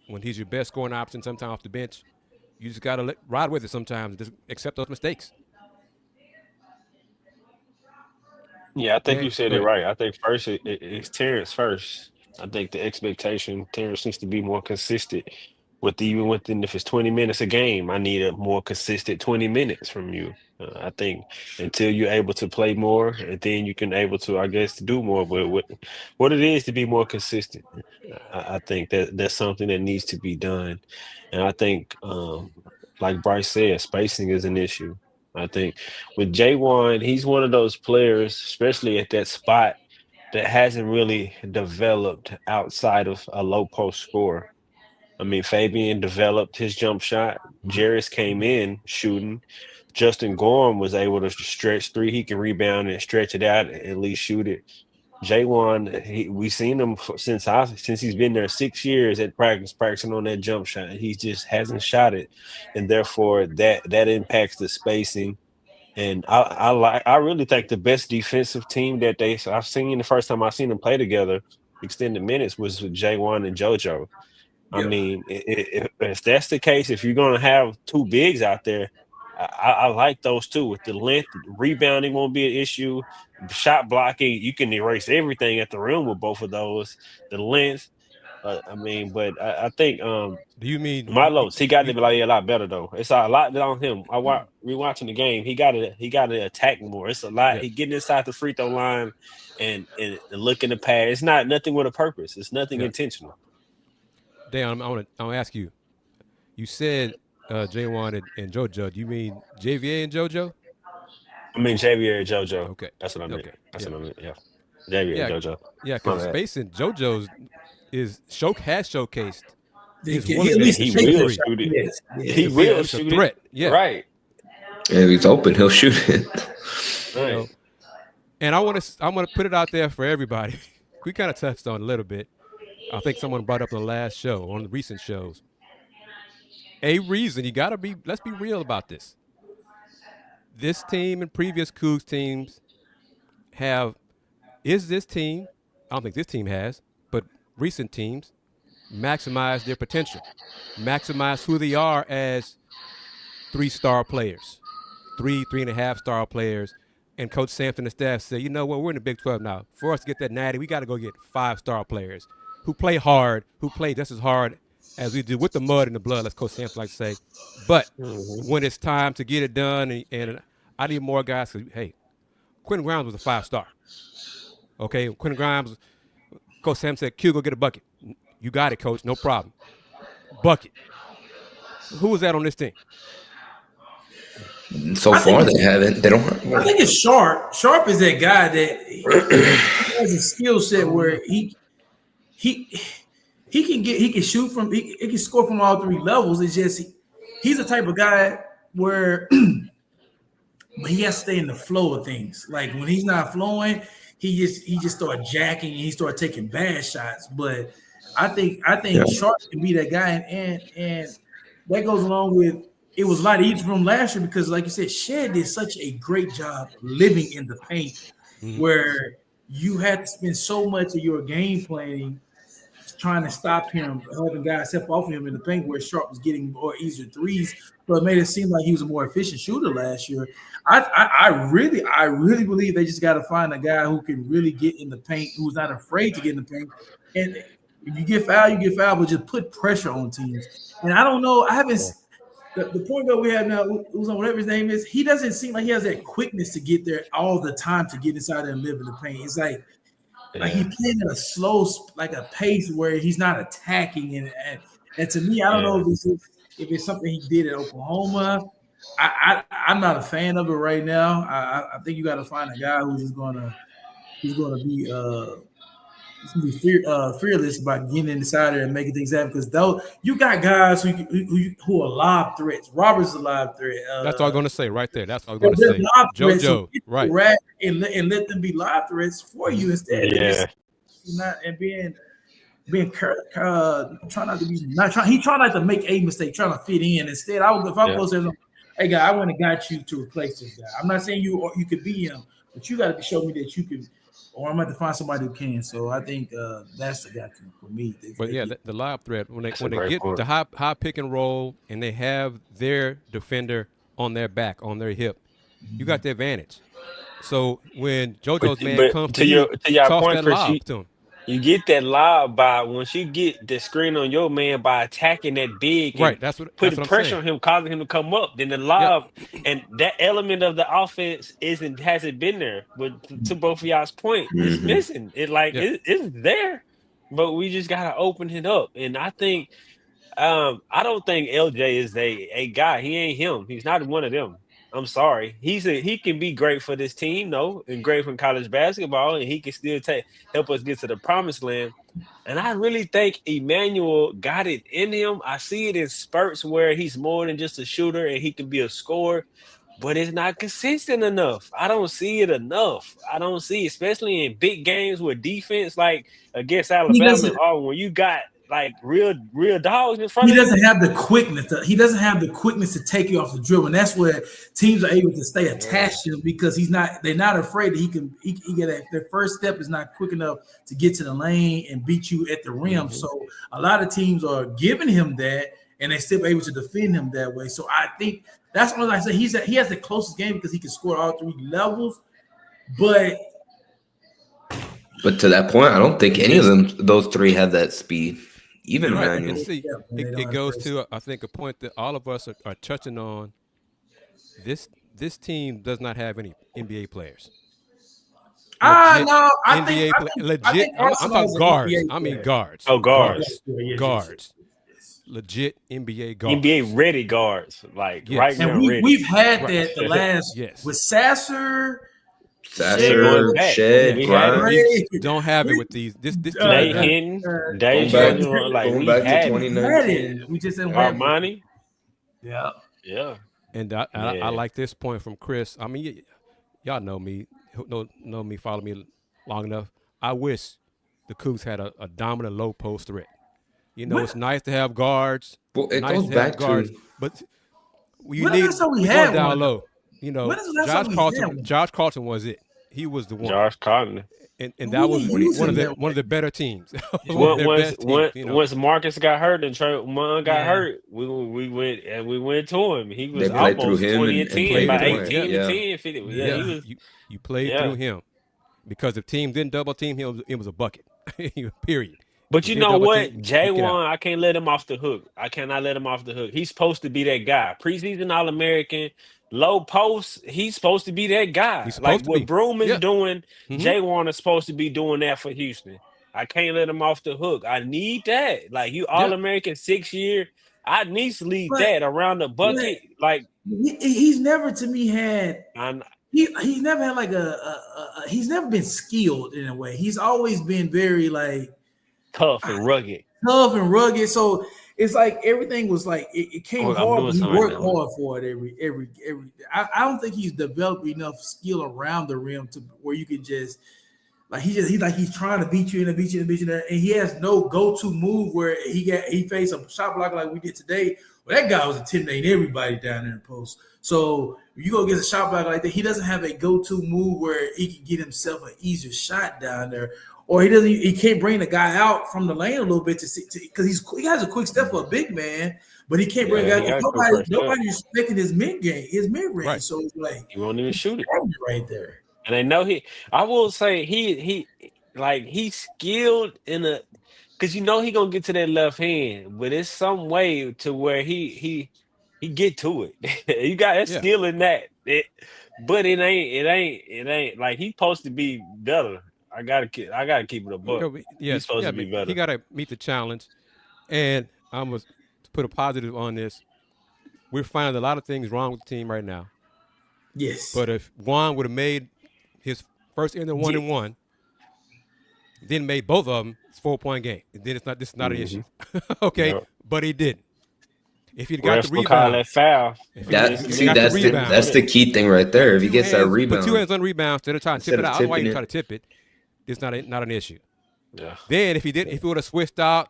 When he's your best scoring option, sometimes off the bench, you just got to ride with it sometimes, just accept those mistakes. Yeah, I think you said it Go ahead. right. I think first it's Terrence first. I think the expectation, Terrence needs to be more consistent even within if it's 20 minutes a game, I need a more consistent 20 minutes from you. I think until you're able to play more, and then you can able to, I guess, do more. But what it is to be more consistent, I think that's something that needs to be done. And I think, like Bryce said, spacing is an issue. I think with J1, he's one of those players, especially at that spot, that hasn't really developed outside of a low post score. I mean, Fabian developed his jump shot. Jarris came in shooting. Justin Gorham was able to stretch three. He can rebound and stretch it out and at least shoot it. J1, we've seen him since he's been there 6 years at practicing on that jump shot. He just hasn't shot it, and therefore that impacts the spacing. And I really think the best defensive team that I've seen the first time I've seen them play together extended minutes was with J1 and JoJo. I mean, if that's the case, if you're going to have two bigs out there, I like those two. With the length, rebounding won't be an issue. Shot blocking, you can erase everything at the rim with both of those. The length, I mean, but I think Do you mean Milos, he got to be a lot better though. It's a lot on him. Rewatching the game, he got to attack more. It's a lot. Yeah. He getting inside the free throw line and looking to pass. It's not nothing with a purpose. It's nothing intentional. Dan, I want to ask you. You said J1 and JoJo. Do you mean JVA and JoJo? I mean JVA and JoJo. Okay, that's what I meant. Okay. That's what I meant. Yeah, JVA and JoJo. Yeah, because spacing JoJo's has showcased. He will shoot it. He will shoot it. Threat. Yeah, right. Yeah, if he's open, he'll shoot it. Right. And I want to put it out there for everybody. We kind of touched on it a little bit. I think someone brought up on the last show, on the recent shows. A reason you gotta be. Let's be real about this. This team and previous Cougs teams this team? I don't think this team has, but recent teams maximize their potential, maximize who they are as 3-star players, 3.5-star players. And Coach Sampson and staff say, you know what, we're in the Big 12 now. For us to get that natty, we got to go get 5-star players who play hard, who play just as hard as we do with the mud and the blood, as Coach Sampson likes to say. But when it's time to get it done, and I need more guys, because, hey, Quentin Grimes was a 5-star. Okay, Quentin Grimes, Coach Sampson said, Q, go get a bucket. You got it, Coach, no problem. Bucket. Who was that on this team? So far, they haven't. They don't. I think it's Sharp. Sharp is that guy that has a skill set where he can shoot from he can score from all three levels. It's just he's the type of guy where he has to stay in the flow of things. Like when he's not flowing, he just start jacking and he start taking bad shots. But I think Sharp can be that guy, and that goes along with. It was a lot easier from last year because, like you said, Shed did such a great job living in the paint, where you had to spend so much of your game planning trying to stop him, having guys step off of him in the paint, where Sharp was getting more easier threes. So it made it seem like he was a more efficient shooter last year. I really believe they just got to find a guy who can really get in the paint, who's not afraid to get in the paint. And if you get fouled, but just put pressure on teams. And I don't know, I haven't. The point that we have now, whatever his name is, he doesn't seem like he has that quickness to get there all the time to get inside there and live in the paint. It's like he's playing at a slow, like a pace where he's not attacking. And to me, I don't know if it's something he did at Oklahoma. I'm not a fan of it right now. I think you got to find a guy who's gonna be fearless about getting inside there and making things happen, because though you got guys who are lob threats. Robert's a lob threat. That's all I'm going to say right there. That's all I'm going to say. JoJo, right? And let them be lob threats for you instead. Trying not to be he trying not to make a mistake, trying to fit in. Instead, if I'm close to him, hey guy, I went and got you to replace this guy. I'm not saying you could be him, but you got to show me that you can. Or I'm going to find somebody who can. So I think that's the guy for me. The lob threat, when they get the high pick and roll and they have their defender on their back, on their hip, you got the advantage. So when JoJo's man comes to your point, Chris, You get that lob by once you get the screen on your man by attacking that big and Right. That's putting what I'm pressure saying. on him, causing him to come up. Then the Yep. lob and that element of the offense hasn't been there. But to both of y'all's point, it's Mhm. missing. Yeah. It's there, but we just gotta open it up. And I think I don't think LJ is a guy. He ain't him. He's not one of them. I'm sorry. He can be great for this team, though, and great for college basketball, and he can still help us get to the promised land. And I really think Emmanuel got it in him. I see it in spurts where he's more than just a shooter and he can be a scorer, but it's not consistent enough. I don't see it enough. I don't see, especially in big games with defense like against He Alabama doesn't. and Auburn, when you got like real dogs in front He of you. doesn't have the quickness. He doesn't have the quickness to take you off the dribble, and that's where teams are able to stay attached to him because he's not. They're not afraid that he can. He get their first step is not quick enough to get to the lane and beat you at the rim. So a lot of teams are giving him that, and they're still able to defend him that way. So I think that's what I say. He has the closest game because he can score all three levels, but. But to that point, I don't think any of those three have that speed. Even Right. Emmanuel. And see, it goes to I think a point that all of us are touching on. This team does not have any NBA players. No, I think legit. I'm Arsenal talking is an guards. NBA I mean player. guards. Oh, guards. Guards. Legit NBA guards. NBA ready guards, like Yes. right now. And ready. we've had Right. that the last Yes. with Sasser. Sasser, back. Shed, We had Grimes. We don't have it with these. This team They doesn't have it. hitting. Going They back, showing like going we back to had it. 2019. We just didn't have it. Armani. Yeah. Yeah. And Yeah. I like this point from Kris. I mean, y'all know me, know me, follow me long enough. I wish the Cougs had a dominant low post threat. You know, it's nice to have guards. Well, it nice goes to have back guards, to but you When need is that we we had going down one? low. You know, When is the last time we had one? Josh Carlton was it. He was the one. Josh Cotton. And that was We one of that the better teams. One of their best teams, you know. Once Marcus got hurt and Trayvon got Yeah. hurt, we went to him. He was They played through almost him 20 and and 10, played by through him. 18 Yeah. to 10, 50. Yeah, he was. You played Yeah. through him because if teams didn't double team him, it was a bucket. Period. But If you they know double what? team, get out. J1, I can't let him off the hook. I cannot let him off the hook. He's supposed to be that guy. Preseason All-American, low post, he's supposed to be that guy. He's Like supposed to what be. Broom is Yeah. doing, Mhm. J1 is supposed to be doing that for Houston. I can't let him off the hook. I need that. Like you All-American 6-year, I need to lead But- that around the bucket. Like He's never to me had I'm he's never had like he's never been skilled in a way. He's always been very like tough and rugged. tough and rugged. So it's like everything was like it came I'm hard, doing but he something worked right now. hard for it every. I don't think he's developed enough skill around the rim to where you can just like he's trying to beat you and beat you and he has no go-to move where he faced a shot block like we did today. Well, that guy was intimidating everybody down there in post. So if you go get a shot block like that, he doesn't have a go-to move where he can get himself an easier shot down there. Or he can't bring the guy out from the lane a little bit to see because he has a quick step for a big man, but he can't bring a guy. Nobody's respecting his mid range. Right. So it's like He won't even shoot it. right there. And I know I will say he's skilled in a because you know he gonna get to that left hand, but it's some way to where he get to it. You got that skill in that. But it ain't like he's supposed to be better. I gotta keep it a buck. He's supposed to be better. He gotta meet the challenge. And I'm gonna put a positive on this. We're finding a lot of things wrong with the team right now. Yes. But if Juan would have made his first end of 1-1, then made both of them, it's 4-point game. And then this is not an issue. Okay, Yep. But he didn't. If he'd got the Refs will call rebound, that foul. That's the key thing right there. If he gets that rebound, put 2 hands on rebound instead of trying to tip it out. Otherwise, you try to tip it. It's not an issue. Yeah. Then if he would have switched out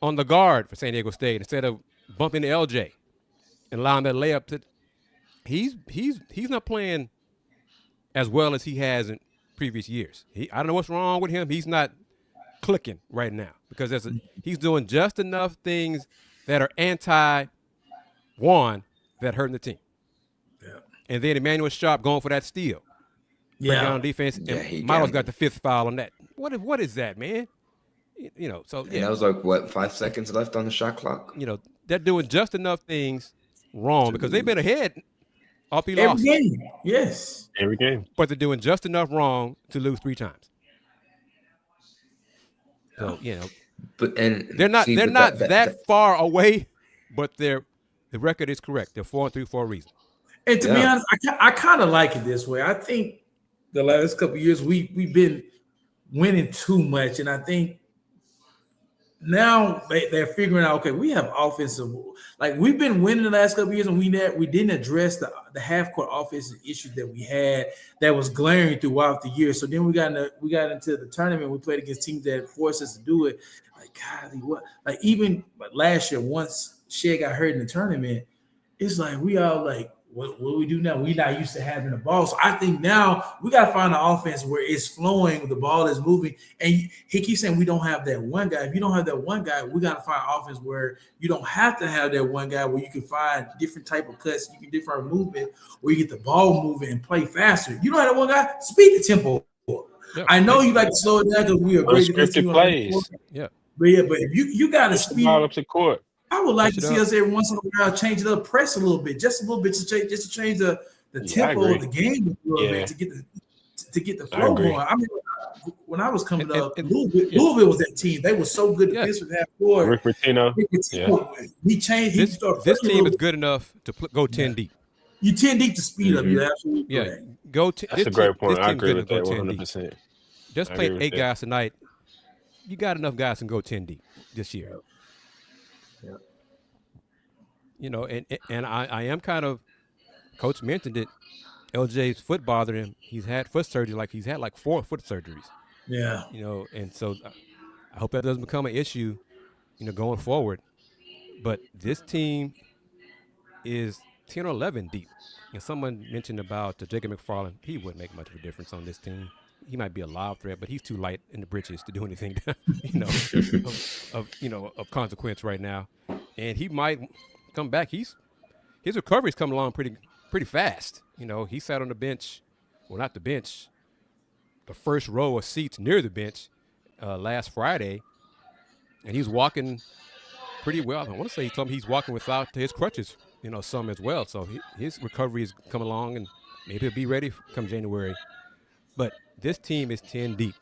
on the guard for San Diego State instead of bumping the LJ and allowing that layup to, he's not playing as well as he has in previous years. I don't know what's wrong with him. He's not clicking right now because he's doing just enough things that are anti-Juan that hurting the team. Yeah. And then Emmanuel Sharp going for that steal. breaking on defense, Yeah, and he Milo's got gambled. the 5th foul on that. What is that, man? So And yeah, that was like what, 5 seconds left on the shot clock. they're doing just enough things wrong because they've been ahead off the Every losses, game. Yes. Every game. but they're doing just enough wrong to lose 3 times. So But and they're not see, they're but not that far away, but the record is correct. They're 4-3 for a reason. And to be Yeah. honest, I kind of like it this way. I think the last couple of years we've been winning too much, and I think now they're figuring out, okay, we have offensive, like we've been winning the last couple of years, and we didn't address the half court offensive issues that we had that was glaring throughout the year. So then we got into the tournament. We played against teams that forced us to do it. Like, golly, what? Like even last year, once Shea got hurt in the tournament, it's like we all like, what do we do now? We're not used to having the ball. So I think now we got to find an offense where it's flowing, the ball is moving. And he keeps saying we don't have that one guy. If you don't have that one guy, we got to find an offense where you don't have to have that one guy, where you can find different type of cuts, you can different movement, where you get the ball moving and play faster. You don't have that one guy, speed the tempo. Yeah. I know you like to slow it down because we are great against you. Unscripted plays. Yeah. But if you got to Push the speed. ball up the court. I would like to Push it see up. us every once in a while change it up, press a little bit, just a little bit to change the tempo agree. of the game a little Yeah. bit to get the I flow agree. going. I mean, when I was coming up, and- Louisville was that team. They were so good Yeah. defensive half court. Rick Pitino. He changed. He started This pushing a team is little good enough to go 10 deep. You 10 deep to speed up. You're absolutely Yeah, correct. go. That's a great point. This I team agree good with to that go 10 deep. 100%. Just I play agree with 8 that. guys tonight. You got enough guys to go 10 deep this year. And I am kind of. Coach mentioned it. LJ's foot bothered him. He's had foot surgery. He's had 4 foot surgeries. Yeah. And so I hope that doesn't become an issue, going forward. But this team is 10 or 11 deep. And someone mentioned about Jacob McFarland. He wouldn't make much of a difference on this team. He might be a lob threat, but he's too light in the britches to do anything, of consequence right now. And he might come back. His recovery's come along pretty fast. He sat on the bench, well, not the bench, the first row of seats near the bench last Friday, and he's walking pretty well. I want to say he told me he's walking without his crutches, some as well. So his recovery has come along, and maybe he'll be ready come January. But this team is 10 deep,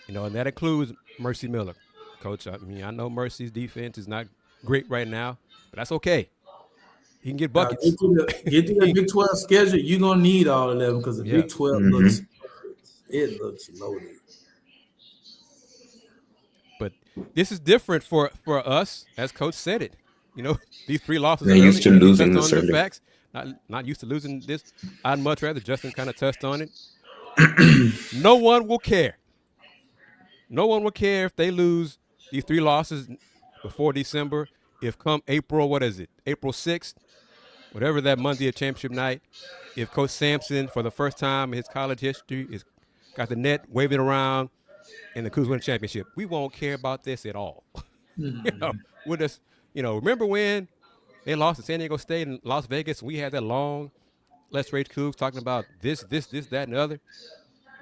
and that includes Mercy Miller. Coach, I know Mercy's defense is not great right now, but that's okay. He can get buckets. Get to the Big 12 schedule. You're going to need all of them because the Big 12 looks loaded. But this is different for us, as Coach said it. These 3 losses. They're used to losing the this early. facts. Not used to losing this. I'd much rather. Justin kind of touched on it. No one will care. No one will care if they lose these 3 losses before December. If come April, what is it? April 6th, whatever that Monday of championship night, if Coach Sampson, for the first time in his college history, is got the net waving around and the Cougars win a championship, we won't care about this at all. We'll just, remember when they lost to San Diego State and Las Vegas? We had that long Let's Rage Coogs talking about this, that, and the other.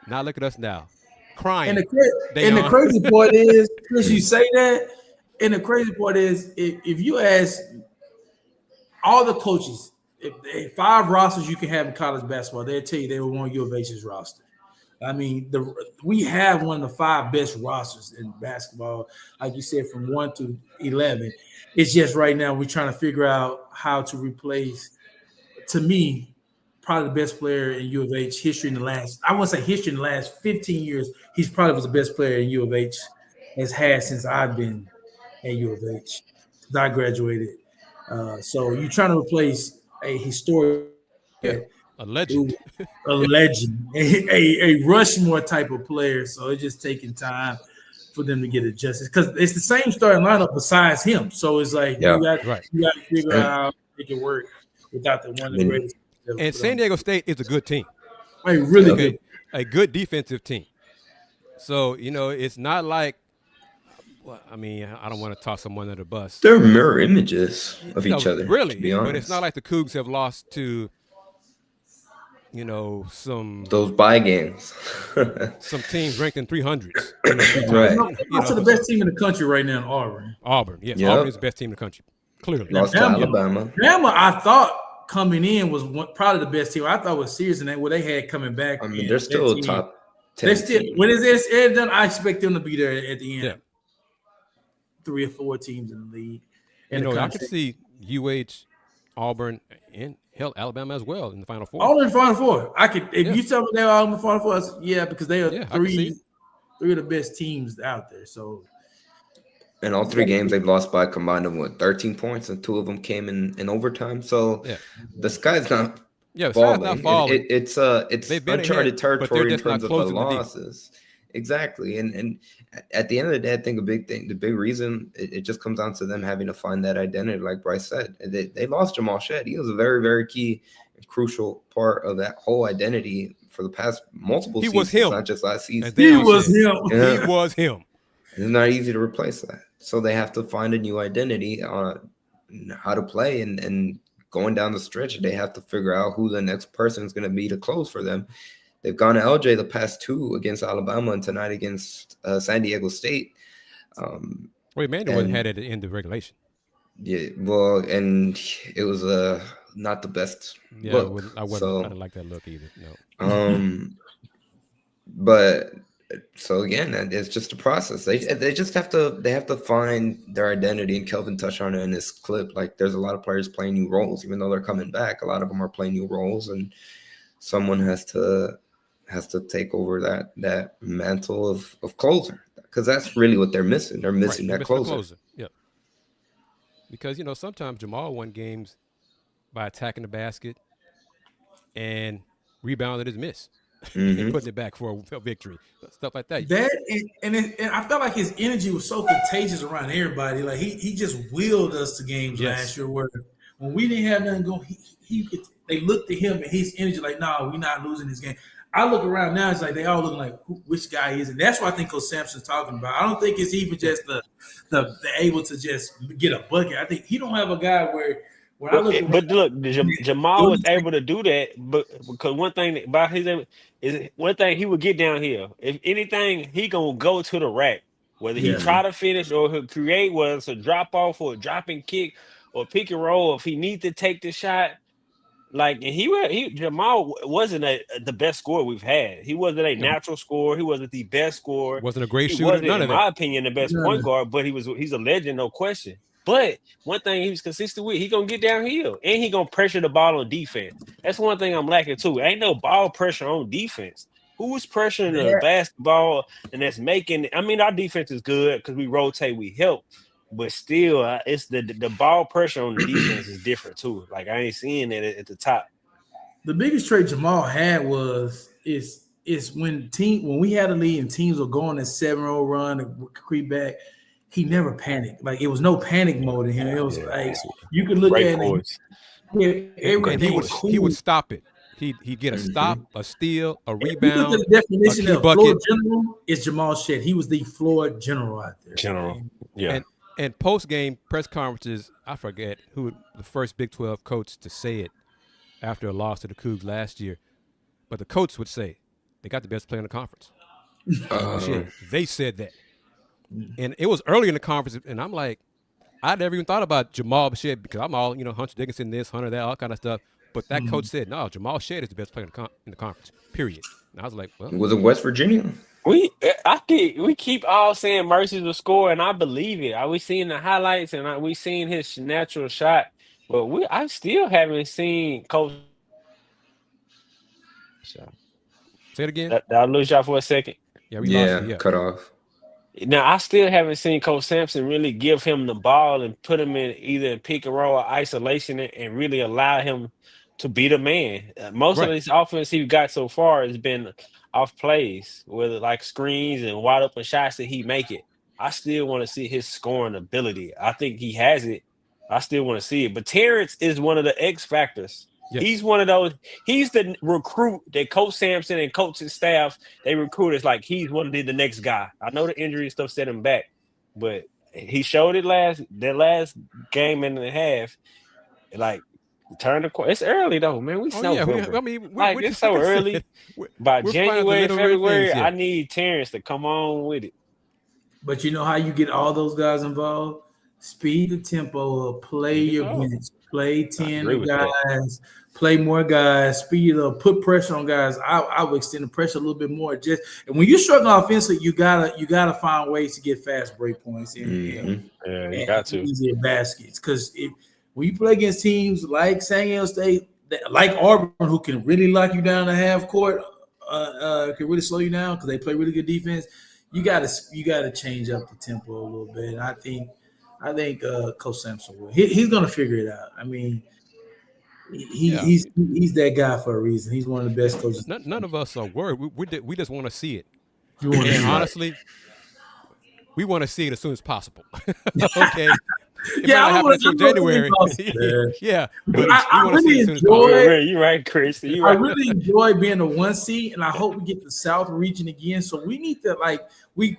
Now look at us now, crying. And the crazy part is, Chris, you say that, and the crazy part is, if you ask all the coaches, if 5 rosters you can have in college basketball, they'll tell you they would want U of H's roster. I mean, we have one of the 5 best rosters in basketball, like you said, from 1 to 11. It's just right now we're trying to figure out how to replace, to me, probably the best player in U of H history in the last, I wouldn't say history in the last 15 years. He's probably was the best player in U of H has had since I've been at U of H, since I graduated. So you're trying to replace a historic, a legend, a Rushmore type of player. So it's just taking time for them to get adjusted because it's the same starting lineup besides him. So it's like you got to figure out how it can work without the one of the greatest. And San Diego State is a good team. A good defensive team. So, it's not like, I don't want to toss someone under the bus. They're mirror images of each other. Really. To be honest. But it's not like the Cougs have lost to some Those bye games. some teams ranked in 300s. Right. Also, the best team in the country right now, Auburn. Auburn, yes, Yep. Auburn is the best team in the country, clearly. Lost to Alabama. Alabama, I thought coming in was probably the best team. I thought was serious in that what they had coming back. I mean, they're still a top 10. They're still team. when it's done. I expect them to be there at the end. Yeah. 3 or 4 teams in the league. I could see UH, Auburn, and hell, Alabama as well in the Final Four. All in the Final Four. I could if you tell me they're all in the Final Four, because they are three of the best teams out there. So, in all 3 games they've lost by a combined of 13 points, and 2 of them came in overtime. So the sky's not falling. It's uncharted territory in terms of the losses. Exactly. And at the end of the day, I think the big reason it just comes down to them having to find that identity, like Bryce said. They lost Jamal Shead. He was a very, very key and crucial part of that whole identity for the past multiple seasons. Was him. Not just last season. He was him. Yeah. He was him. It's not easy to replace that. So they have to find a new identity on how to play, and going down the stretch, they have to figure out who the next person is going to be to close for them. They've gone to LJ the past 2 against Alabama and tonight against San Diego State. Emmanuel had it at the end of regulation. Yeah, well, and it was not the best look. I didn't like that look either. No. But so again, it's just a process. They just have to find their identity. And Kelvin touched on it in this clip. Like, there's a lot of players playing new roles, even though they're coming back. A lot of them are playing new roles, and someone has to take over that mantle of closer, because that's really what they're missing. They're missing that closer. Yeah. Because sometimes Jamal won games by attacking the basket and rebounding his miss, and putting it back for a victory, stuff like that. And I felt like his energy was so contagious around everybody. Like he just willed us to games last year where when we didn't have nothing going, they looked at him and his energy like, no, we're not losing this game. I look around now, it's like they all look like which guy is it? That's what I think Coach Sampson's talking about. I don't think it's even just the able to just get a bucket. I think he don't have a guy where I look. But look, Jamal was able to do that, but because one thing about his is he would get downhill. If anything, he gonna go to the rack, whether he try to finish or he'll create, whether it's a drop off or a dropping kick or pick and roll. If he needs to take the shot. Like, and Jamal wasn't the best scorer we've had. He wasn't a natural scorer. He wasn't the best scorer. Wasn't a great shooter. Wasn't, none of in my opinion, the best point guard. But he's a legend, no question. But one thing he was consistent with, he gonna get downhill and he gonna pressure the ball on defense. That's one thing I'm lacking too. Ain't no ball pressure on defense. Who's pressuring the basketball and that's making? I mean, our defense is good because we rotate, we help. But still, it's the ball pressure on the defense is different too. Like, I ain't seeing it at the top. The biggest trait Jamal had is when we had a lead and teams were going a 7-0 run and creep back, he never panicked. Like, it was no panic mode in him. It was like you could look at it. He would stop it. He'd get a stop, a steal, a rebound. The definition of floor general is Jamal Shead. He was the floor general out there. General, yeah. And post-game press conferences, I forget who the first Big 12 coach to say it after a loss to the Cougs last year, but the coach would say they got the best player in the conference. They said that. And it was early in the conference, and I'm like, I never even thought about Jamal Shead because I'm all, Hunter Dickinson this, Hunter that, all kind of stuff. But that coach said, no, Jamal Shead is the best player in the conference, period. And I was like, well. Was it West Virginia? We keep all saying Mercy's the score, and I believe it. We seen the highlights, and we seen his natural shot, but I still haven't seen Coach. Say it again. Did I lose y'all for a second? Yeah, we lost you. Cut off. Now, I still haven't seen Coach Sampson really give him the ball and put him in either pick and roll or isolation and really allow him to be the man. Most of this offense he got so far has been off plays, whether like screens and wide open shots that he make it. I still want to see his scoring ability. I think he has it. I still want to see it. But Terrence is one of the X factors. Yes. He's one of those. He's the recruit that Coach Sampson and coaching staff, they recruit as like he's one of the next guy. I know the injury stuff set him back, but he showed it last game and a half. Like Turn the corner. It's early though, man. We Oh yeah, November. we're It's so early. By we're finding the January, little red February, things here. I need Terrence to come on with it. But you know how you get all those guys involved? Speed the tempo up, play your bench, play 10 guys, play more guys, speed it up, put pressure on guys. I would extend the pressure a little bit more. And when you're struggling offensively, you gotta find ways to get fast break points and you got to easier baskets. Because when you play against teams like San Diego State, like Auburn, who can really lock you down to half court, can really slow you down because they play really good defense. You gotta change up the tempo a little bit. I think Coach Sampson will. He's gonna figure it out. I mean, he's that guy for a reason. He's one of the best coaches. None of us are worried. We just want to see it. And honestly, we want to see it as soon as possible. Okay. I happen until January. Yeah, but I really enjoy. You're right, Chris. I really enjoy being the 1 seed, and I hope we get the South region again. So we need to we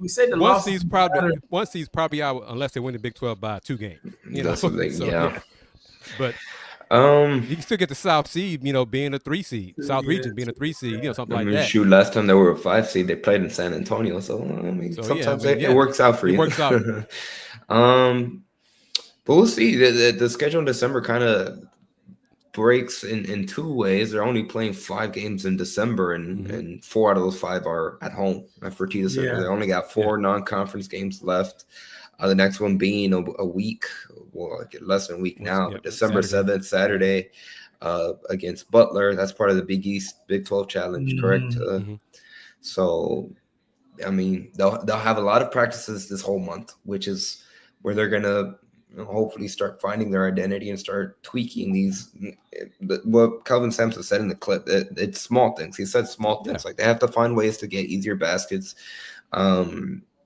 say the one seed's probably out unless they win the Big 12 by 2 games. That's the thing, yeah. But you can still get the South seed, being a 3 seed, South region being a 3 seed, something like that. Shoot, last time they were a 5 seed, they played in San Antonio. So sometimes it works out for you. It works out. But we'll see. The schedule in December kind of breaks in 2 ways. They're only playing 5 games in December, and 4 out of those 5 are at home at Fertitta Center. They only got 4 non-conference games left. The next one being a week, less than a week now, December 7th, Saturday, against Butler. That's part of the Big East Big 12 Challenge, correct? So, I mean, they'll have a lot of practices this whole month, which is where they're going to hopefully start finding their identity and start tweaking these. What Kelvin Sampson said in the clip, it's small things. He said small things, like they have to find ways to get easier baskets.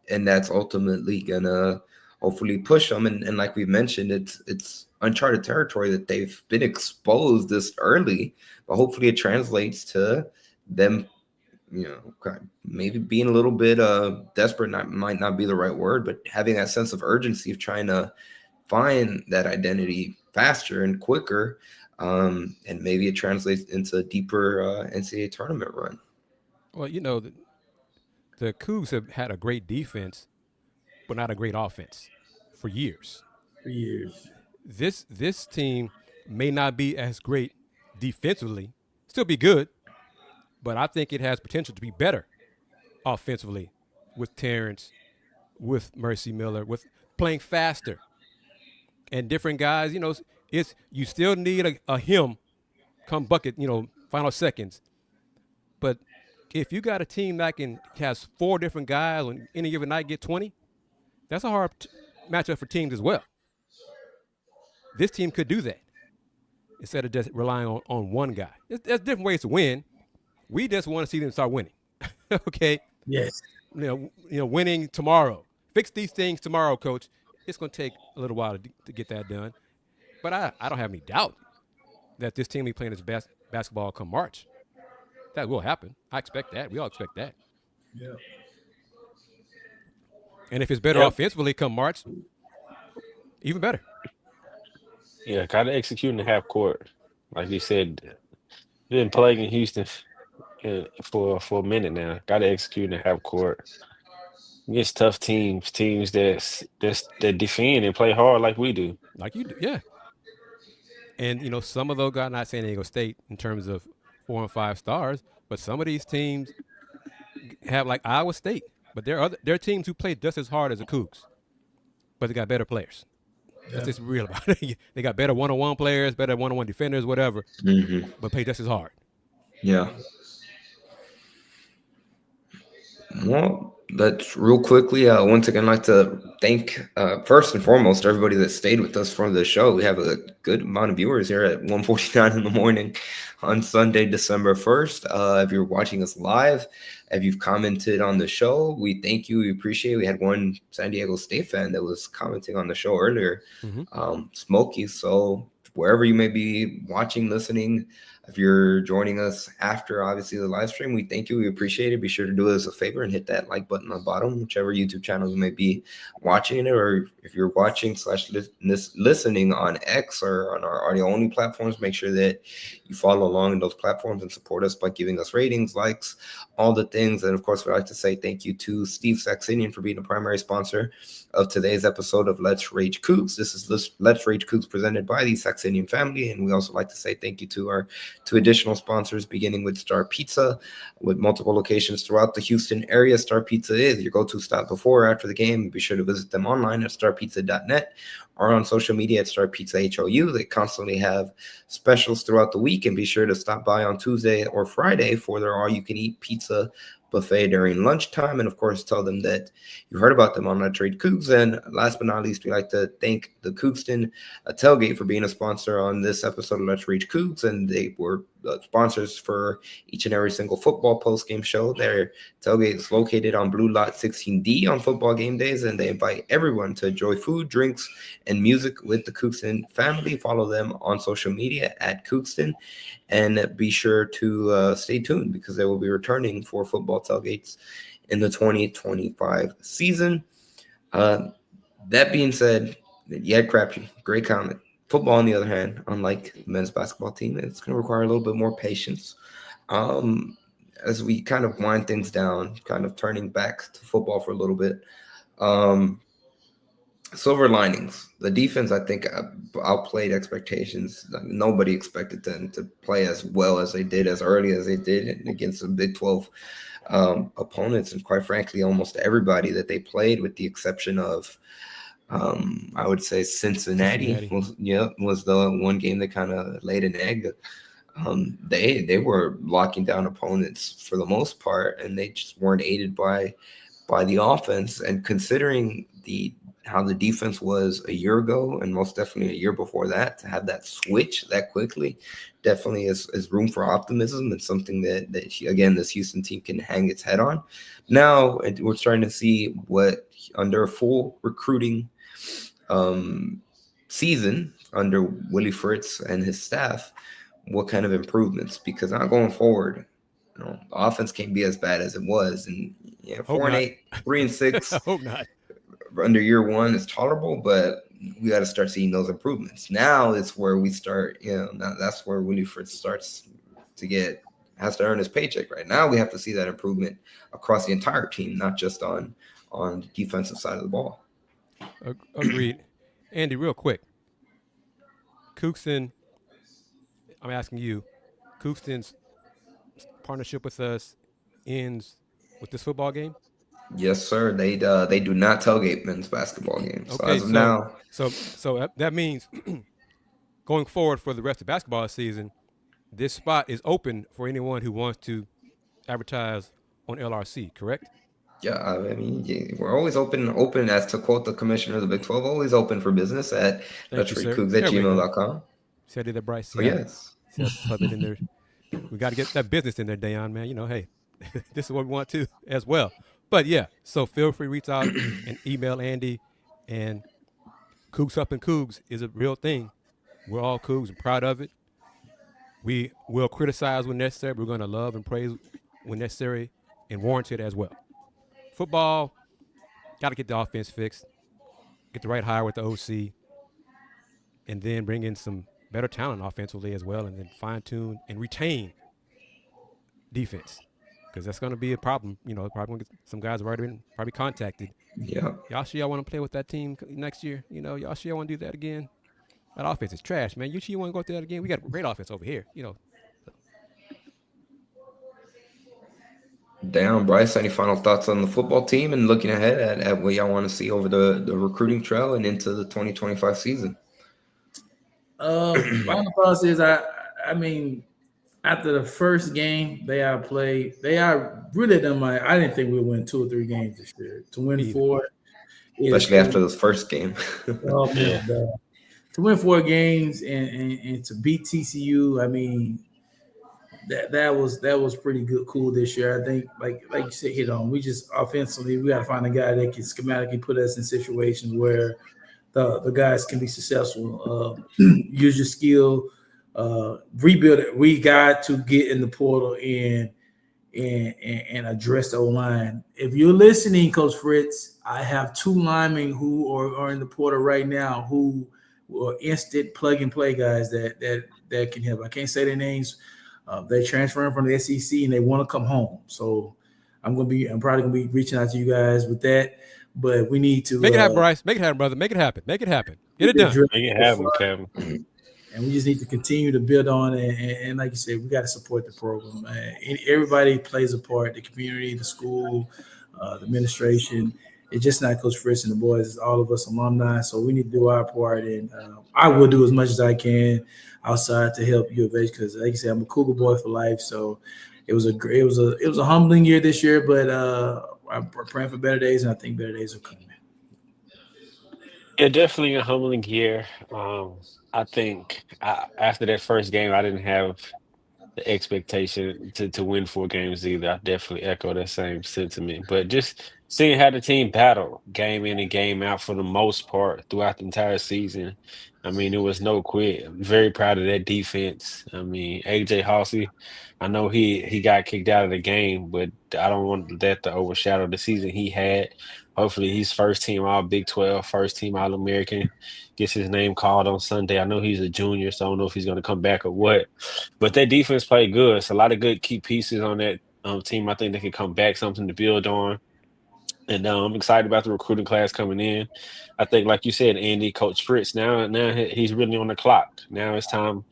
And that's ultimately going to hopefully push them. And like we mentioned, it's uncharted territory that they've been exposed this early, but hopefully it translates to them, maybe being a little bit desperate might not be the right word, but having that sense of urgency of trying to find that identity faster and quicker. And maybe it translates into a deeper NCAA tournament run. Well, the Cougs have had a great defense, but not a great offense for years. This team may not be as great defensively, still be good, but I think it has potential to be better offensively with Terrence, with Mercy Miller, with playing faster and different guys. You still need a him come bucket, final seconds. But if you got a team that has 4 different guys on any given night get 20, that's a hard matchup for teams as well. This team could do that instead of just relying on one guy. There's different ways to win. We just want to see them start winning. Okay? Yes. Winning tomorrow. Fix these things tomorrow, Coach. It's going to take a little while to get that done. But I don't have any doubt that this team will be playing its best basketball come March. That will happen. I expect that. We all expect that. Yeah. And if it's better offensively come March, even better. Yeah, got to execute in the half court. Like you said, been playing in Houston for a minute now. Got to execute in the half court. Against tough teams that defend and play hard like we do. Like you do, yeah. And, some of those guys, not San Diego State in terms of 4 and 5 stars, but some of these teams have like Iowa State. But there are teams who play just as hard as the Cougs, but they got better players. That's just real about it. They got better one-on-one players, better one-on-one defenders, whatever, but play just as hard. Yeah. Well, let's real quickly, once again, like to thank, first and foremost, everybody that stayed with us for the show. We have a good amount of viewers here at 1:49 in the morning on Sunday, December 1st. If you're watching us live, if you've commented on the show, we thank you. We appreciate it. We had one San Diego State fan that was commenting on the show earlier, Smokey. So wherever you may be watching, listening, If you're joining us after, obviously, the live stream, we thank you. We appreciate it. Be sure to do us a favor and hit that like button on the bottom, whichever YouTube channel you may be watching it, or if you're watching / listening on X or on our audio-only platforms, make sure that you follow along in those platforms and support us by giving us ratings, likes, all the things. And, of course, we'd like to say thank you to Steve Saxenian for being the primary sponsor of today's episode of Let's Rage Coogs. This is Let's Rage Coogs presented by the Saxenian Family, and we also like to say thank you to our two additional sponsors, beginning with Star Pizza, with multiple locations throughout the Houston area. Star Pizza is your go-to stop before or after the game. Be sure to visit them online at starpizza.net or on social media at Star Pizza HOU. They constantly have specials throughout the week, and be sure to stop by on Tuesday or Friday for their all-you-can-eat pizza buffet during lunchtime. And of course, tell them that you heard about them on Let's Rage Coogs. And last but not least, we like to thank the Coogston Tailgate for being a sponsor on this episode of Let's Rage Coogs. And they were sponsors for each and every single football post-game show. Their tailgate is located on Blue Lot 16D on football game days, and they invite everyone to enjoy food, drinks, and music with the Coogston family. Follow them on social media at Coogston, and be sure to stay tuned because they will be returning for football tailgates in the 2025 season. That being said, yeah, Crapshoot, great comment. Football, on the other hand, unlike the men's basketball team, it's going to require a little bit more patience. As we kind of wind things down, kind of turning back to football for a little bit. Silver linings. The defense, I think, outplayed expectations. Nobody expected them to play as well as they did, as early as they did against the Big 12 opponents. And quite frankly, almost everybody that they played, with the exception of I would say Cincinnati. Was the one game that kind of laid an egg. They were locking down opponents for the most part, and they just weren't aided by the offense. And considering how the defense was a year ago, and most definitely a year before that, to have that switch that quickly definitely is room for optimism, and something that again, this Houston team can hang its head on. Now we're starting to see what, under a full recruiting season under Willie Fritz and his staff, what kind of improvements, because now going forward, the offense can't be as bad as it was. And 4-8, 3-6. I hope not. Under year one is tolerable, but we got to start seeing those improvements. Now it's where we start, now that's where Willie Fritz has to earn his paycheck. Right now we have to see that improvement across the entire team, not just on the defensive side of the ball. Agreed. Andy, real quick. Coogston, I'm asking you, Coogston's partnership with us ends with this football game? Yes, sir. They do not tailgate men's basketball games. Okay, so as of now. So that means going forward for the rest of the basketball season, this spot is open for anyone who wants to advertise on LRC, correct? Yeah, I mean, we're always open, as to quote the commissioner of the Big 12, always open for business at let'sreadcoogs@gmail.com. Said it, Bryce. So, yes. In there. We got to get that business in there, Dayon, man. Hey, this is what we want to as well. But, yeah, so feel free to reach out and email Andy. And Cougs Up and Cougs is a real thing. We're all Cougs and proud of it. We will criticize when necessary. We're going to love and praise when necessary and warranted as well. Football, got to get the offense fixed, get the right hire with the OC, and then bring in some better talent offensively as well, and then fine-tune and retain defense, because that's going to be a problem. Probably going to get some guys have already been probably contacted. Yeah. Y'all sure y'all want to play with that team next year? Y'all sure y'all want to do that again? That offense is trash, man. You sure you want to go through that again? We got a great offense over here, Down, Bryce, any final thoughts on the football team and looking ahead at what y'all want to see over the recruiting trail and into the 2025 season? Final thoughts is, I mean, after the first game they really done I didn't think we'd win 2 or 3 games this year. To win 4, especially after this first game. Oh man, to win 4 games and to beat TCU, I mean, that was pretty good, cool this year. I think, like you said, hit on. We just offensively, we got to find a guy that can schematically put us in situations where the guys can be successful. Use your skill rebuild it. We got to get in the portal and address the O-line. If you're listening, Coach Fritz, I have 2 linemen who are in the portal right now who are instant plug-and-play guys that can help. I can't say their names. They transferring from the SEC and they want to come home. So I'm probably gonna be reaching out to you guys with that. But we need to make it happen, Bryce. Make it happen, brother. Make it happen. Make it happen. Get it done. Make it happen, Kevin. And we just need to continue to build on it. And like you said, we got to support the program. Everybody plays a part, the community, the school, the administration. It's just not Coach Fritz and the boys. It's all of us alumni. So we need to do our part. And I will do as much as I can outside to help U of H because, like you said, I'm a Cougar boy for life. So it was a humbling year this year, but I'm praying for better days, and I think better days are coming. Yeah, definitely a humbling year. I think after that first game, I didn't have the expectation to win 4 games either. I definitely echo that same sentiment. But just seeing how the team battled game in and game out for the most part throughout the entire season. I mean, it was no quit. I'm very proud of that defense. I mean, AJ Hossey, I know he got kicked out of the game, but I don't want that to overshadow the season he had. Hopefully he's first team all Big 12, first team All American, gets his name called on Sunday. I know he's a junior, so I don't know if he's going to come back or what. But that defense played good. It's a lot of good key pieces on that team. I think they can come back, something to build on. And I'm excited about the recruiting class coming in. I think, like you said, Andy, Coach Fritz, now he's really on the clock. Now it's time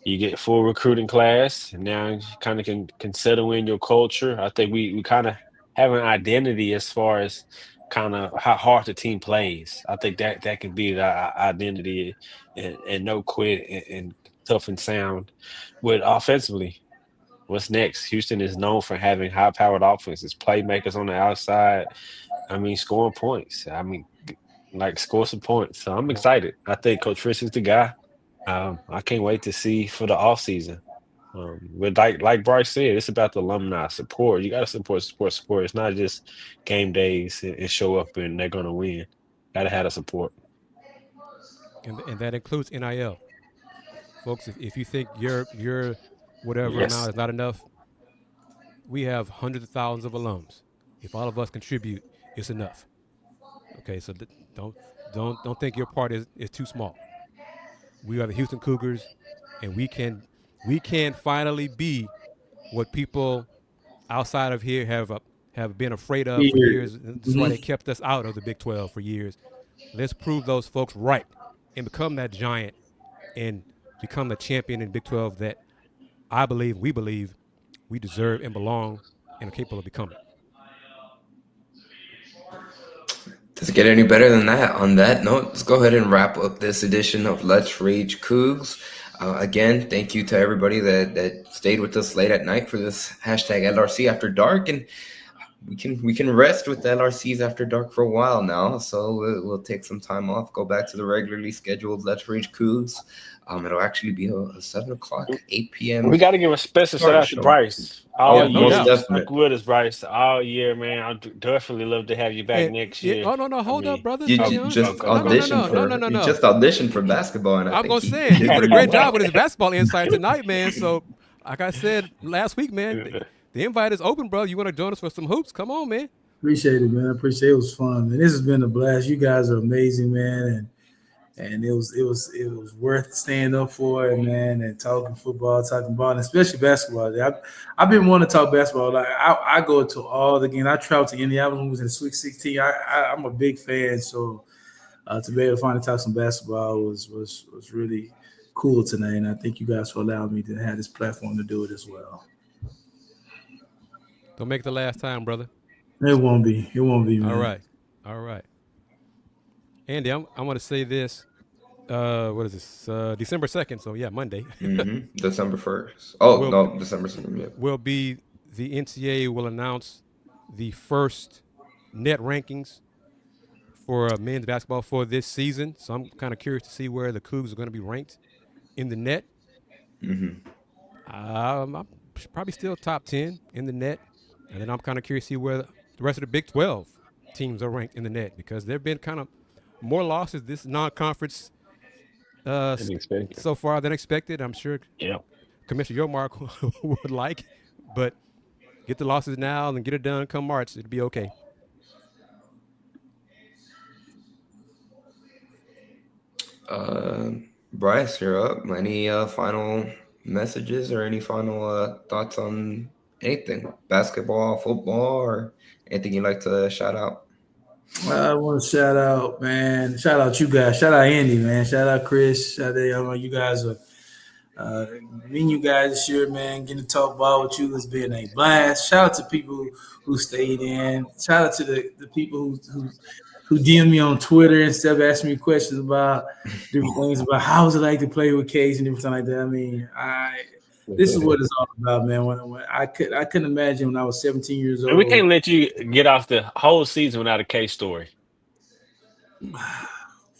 you get full recruiting class, and now you kind of can settle in your culture. I think we kind of have an identity as far as kind of how hard the team plays. I think that can be the identity and no quit and tough and sound. With offensively, what's next? Houston is known for having high-powered offenses, playmakers on the outside. I mean, scoring points. I mean, like score some points. So I'm excited. I think Coach Fritz is the guy. I can't wait to see for the offseason. But like Bryce said, it's about the alumni support. You got to support. It's not just game days and show up and they're going to win. Got to have the support. And that includes NIL. Folks, if you think your whatever Yes. amount is not enough, we have hundreds of thousands of alums. If all of us contribute, it's enough. Okay, so don't think your part is too small. We are the Houston Cougars, and we can finally be what people outside of here have been afraid of for years. That's why they kept us out of the Big 12 for years. Let's prove those folks right and become that giant and become the champion in Big 12 that we believe we deserve and belong and are capable of becoming. Does it get any better than that? On that note, let's go ahead and wrap up this edition of Let's Rage Coogs. Again, thank you to everybody that stayed with us late at night for this hashtag LRC After Dark. And we can rest with the LRCs After Dark for a while now. So we'll take some time off, go back to the regularly scheduled Let's Rage Coogs. It'll actually be a 7 o'clock, 8 p.m. We got to give a special shout out to Bryce. All year. Stuck with us, Bryce, all year, man. I'd definitely love to have you back next year. Oh no, hold up, brother. You just auditioned for basketball, and I'm gonna say he did a great job with his basketball insight tonight, man. So, like I said last week, man, the invite is open, brother. You want to join us for some hoops? Come on, man. Appreciate it, man. Appreciate it. It was fun, man. This has been a blast. You guys are amazing, man, and it was worth staying up for it, man, and talking football, talking ball, and especially basketball. I've been wanting to talk basketball. Like I go to all the games. I traveled to Indianapolis when I was in the Sweet 16. I'm a big fan, so to be able to finally talk some basketball was really cool tonight. And I thank you guys for allowing me to have this platform to do it as well. Don't make it the last time, brother. It won't be, man. All right. Andy, I'm going to say this. What is this? December 2nd. So, yeah, Monday. December 1st. Oh, no, December 2nd. Yeah. Will be the NCAA will announce the first net rankings for men's basketball for this season. So I'm kind of curious to see where the Cougs are going to be ranked in the net. I'm probably still top 10 in the net. And then I'm kind of curious to see where the rest of the Big 12 teams are ranked in the net, because there have been kind of more losses this non-conference Unexpected. so far than expected. I'm sure Yeah. Commissioner Yormark would like, but get the losses now and get it done come March. It'll be okay. Bryce, you're up. Any final messages or any final thoughts on anything? Basketball, football, or anything you'd like to shout out? I want to shout out, man. Shout out you guys. Shout out Andy, man. Shout out Kris. Shout out you guys. Meeting you guys this year, man. Getting to talk ball with you has been a blast. Shout out to people who stayed in. Shout out to the people who DM me on Twitter and stuff, asking me questions about different things about how was it like to play with Case and everything like that. I mean, this is what it's all about, man. When I couldn't imagine when I was 17 years old. And we can't let you get off the whole season without a case story.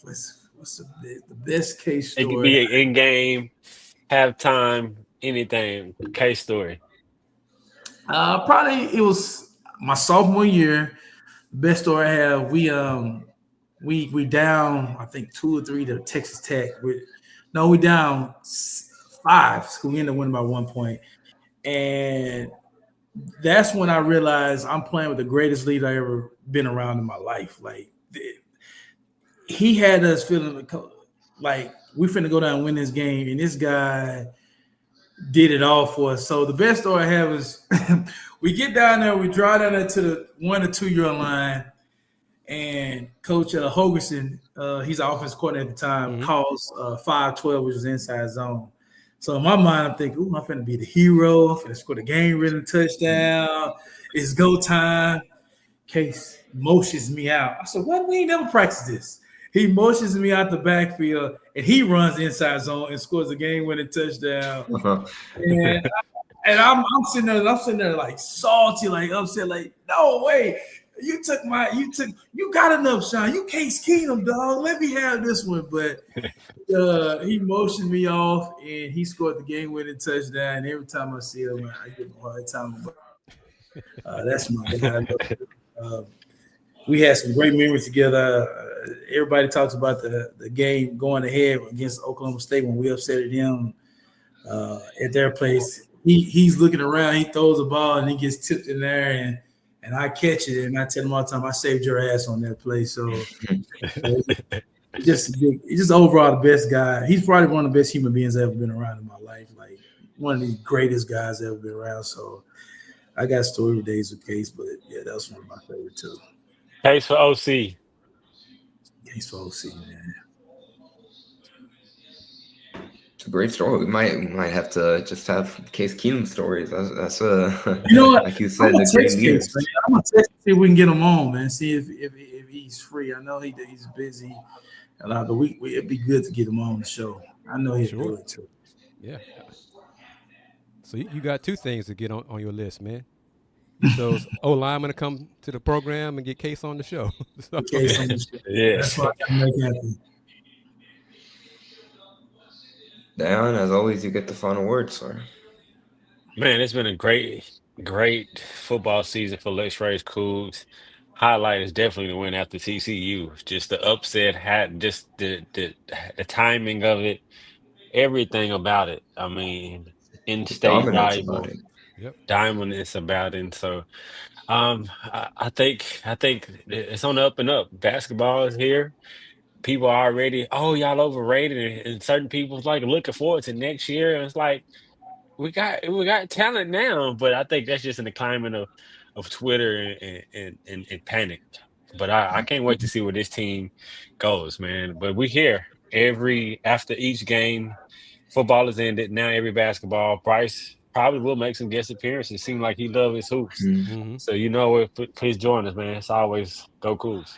What's the best Case story? It could be an in-game, halftime, anything. Case story. Probably it was my sophomore year. The best story I have. We down, I think 2 or 3 to Texas Tech. We down 5. So we ended up winning by 1 point. And that's when I realized I'm playing with the greatest leader I ever been around in my life. Like, he had us feeling like we finna go down and win this game, and this guy did it all for us. So the best story I have is we get down there, we drive down there to the 1 or 2 yard line, and Coach Hogerson, he's the offensive coordinator at the time, calls 5-12, which was inside zone. So in my mind, I'm thinking, I'm finna be the hero. I'm finna score the game-winning touchdown. It's go time. Case motions me out. I said, what? We ain't never practiced this. He motions me out the backfield, and he runs inside zone and scores a game-winning touchdown. And I'm sitting there like salty, like upset, like, no way. You got enough, Sean. You Case Keenum, dog. Let me have this one. But he motioned me off, and he scored the game-winning touchdown. And every time I see him, I give him a hard time. That's my guy. We had some great memories together. Everybody talks about the game going ahead against Oklahoma State when we upset them at their place. He's looking around, he throws a ball, and he gets tipped in there, and I catch it, and I tell him all the time, I saved your ass on that play. So he's just overall the best guy. He's probably one of the best human beings I've ever been around in my life. Like, one of the greatest guys I've ever been around. So I got story days with Case, but yeah, that was one of my favorite too. Case for OC. Case for OC, man. It's a great story. We might have to just have Case Keenum stories. That's like you said, the great leaders. I'm gonna text see if we can get him on, man. See if he's free. I know he's busy a lot, but it'd be good to get him on the show. I know he'll do it too. Yeah. So you got 2 things to get on your list, man. Those linemen to come to the program and get Case on the show. So. Case on the show. Yeah. That's what I can make happen. Dan, as always, you get the final word, sir. Man, it's been a great football season for Rage Coogs. Highlight is definitely the win after TCU. Just the upset, just the timing of it, everything about it. I mean, in-state rival, dominance about it. And so, I think it's on the up and up. Basketball is here. People are already, y'all overrated, and certain people's like looking forward to next year. And it's like we got talent now, but I think that's just in the climate of Twitter and panic. But I can't wait to see where this team goes, man. But we here after each game, football is ended. Now every basketball, Bryce probably will make some guest appearances. Seem like he loves his hoops. So please join us, man. It's always go Cougs.